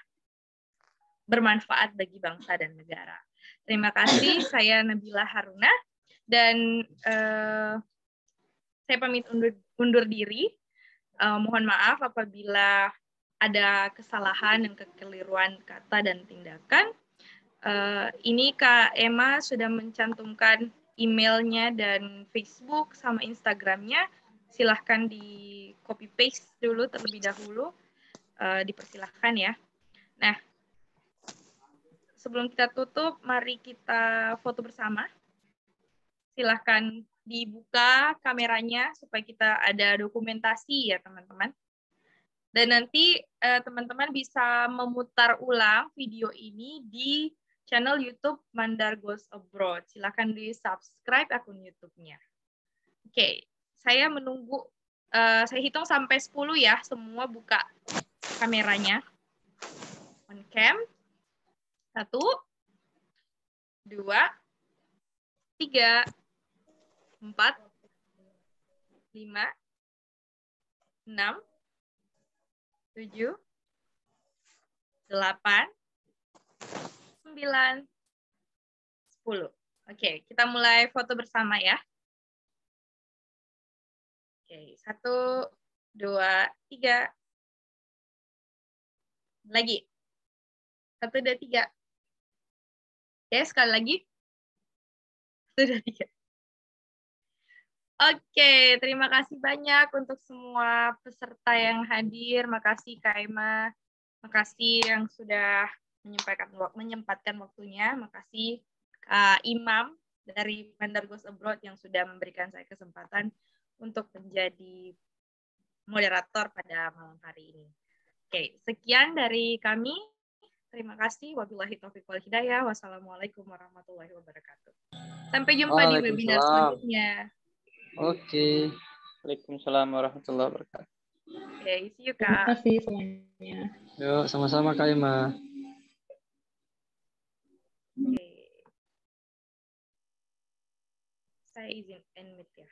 bermanfaat bagi bangsa dan negara. Terima kasih, saya Nabila Haruna, dan saya pamit undur diri. Mohon maaf apabila ada kesalahan dan kekeliruan kata dan tindakan. Ini Kak Emma sudah mencantumkan emailnya dan Facebook sama Instagramnya. Silahkan di copy paste dulu terlebih dahulu. Dipersilahkan ya. Nah, sebelum kita tutup, mari kita foto bersama. Silahkan dibuka kameranya supaya kita ada dokumentasi ya teman-teman. Dan nanti teman-teman bisa memutar ulang video ini di channel YouTube Mandar Goes Abroad. Silakan di-subscribe akun YouTube-nya. Oke, saya menunggu, saya hitung sampai 10 ya, semua buka kameranya. On cam. 1, 2, 3, 4, 5, 6, 7, 8, 9, 10. Oke, kita mulai foto bersama ya. Oke, 1, 2, 3. Lagi. 1, 2, 3. Oke, sekali lagi. 1, 2, 3. Oke, terima kasih banyak untuk semua peserta yang hadir. Makasih Kak Emma. Makasih yang sudah menyempatkan waktunya. Makasih Kak Imam dari Mandar Goes Abroad yang sudah memberikan saya kesempatan untuk menjadi moderator pada malam hari ini. Oke, sekian dari kami. Terima kasih. Wabillahi taufiq wal hidayah. Wassalamualaikum warahmatullahi wabarakatuh. Sampai jumpa di webinar selanjutnya. Oke. Waalaikumsalam warahmatullahi wabarakatuh. Oke, see you Terima Kak. kasih semuanya. Yuk, sama-sama Kak Emma. Oke. Saya izin end meet ya.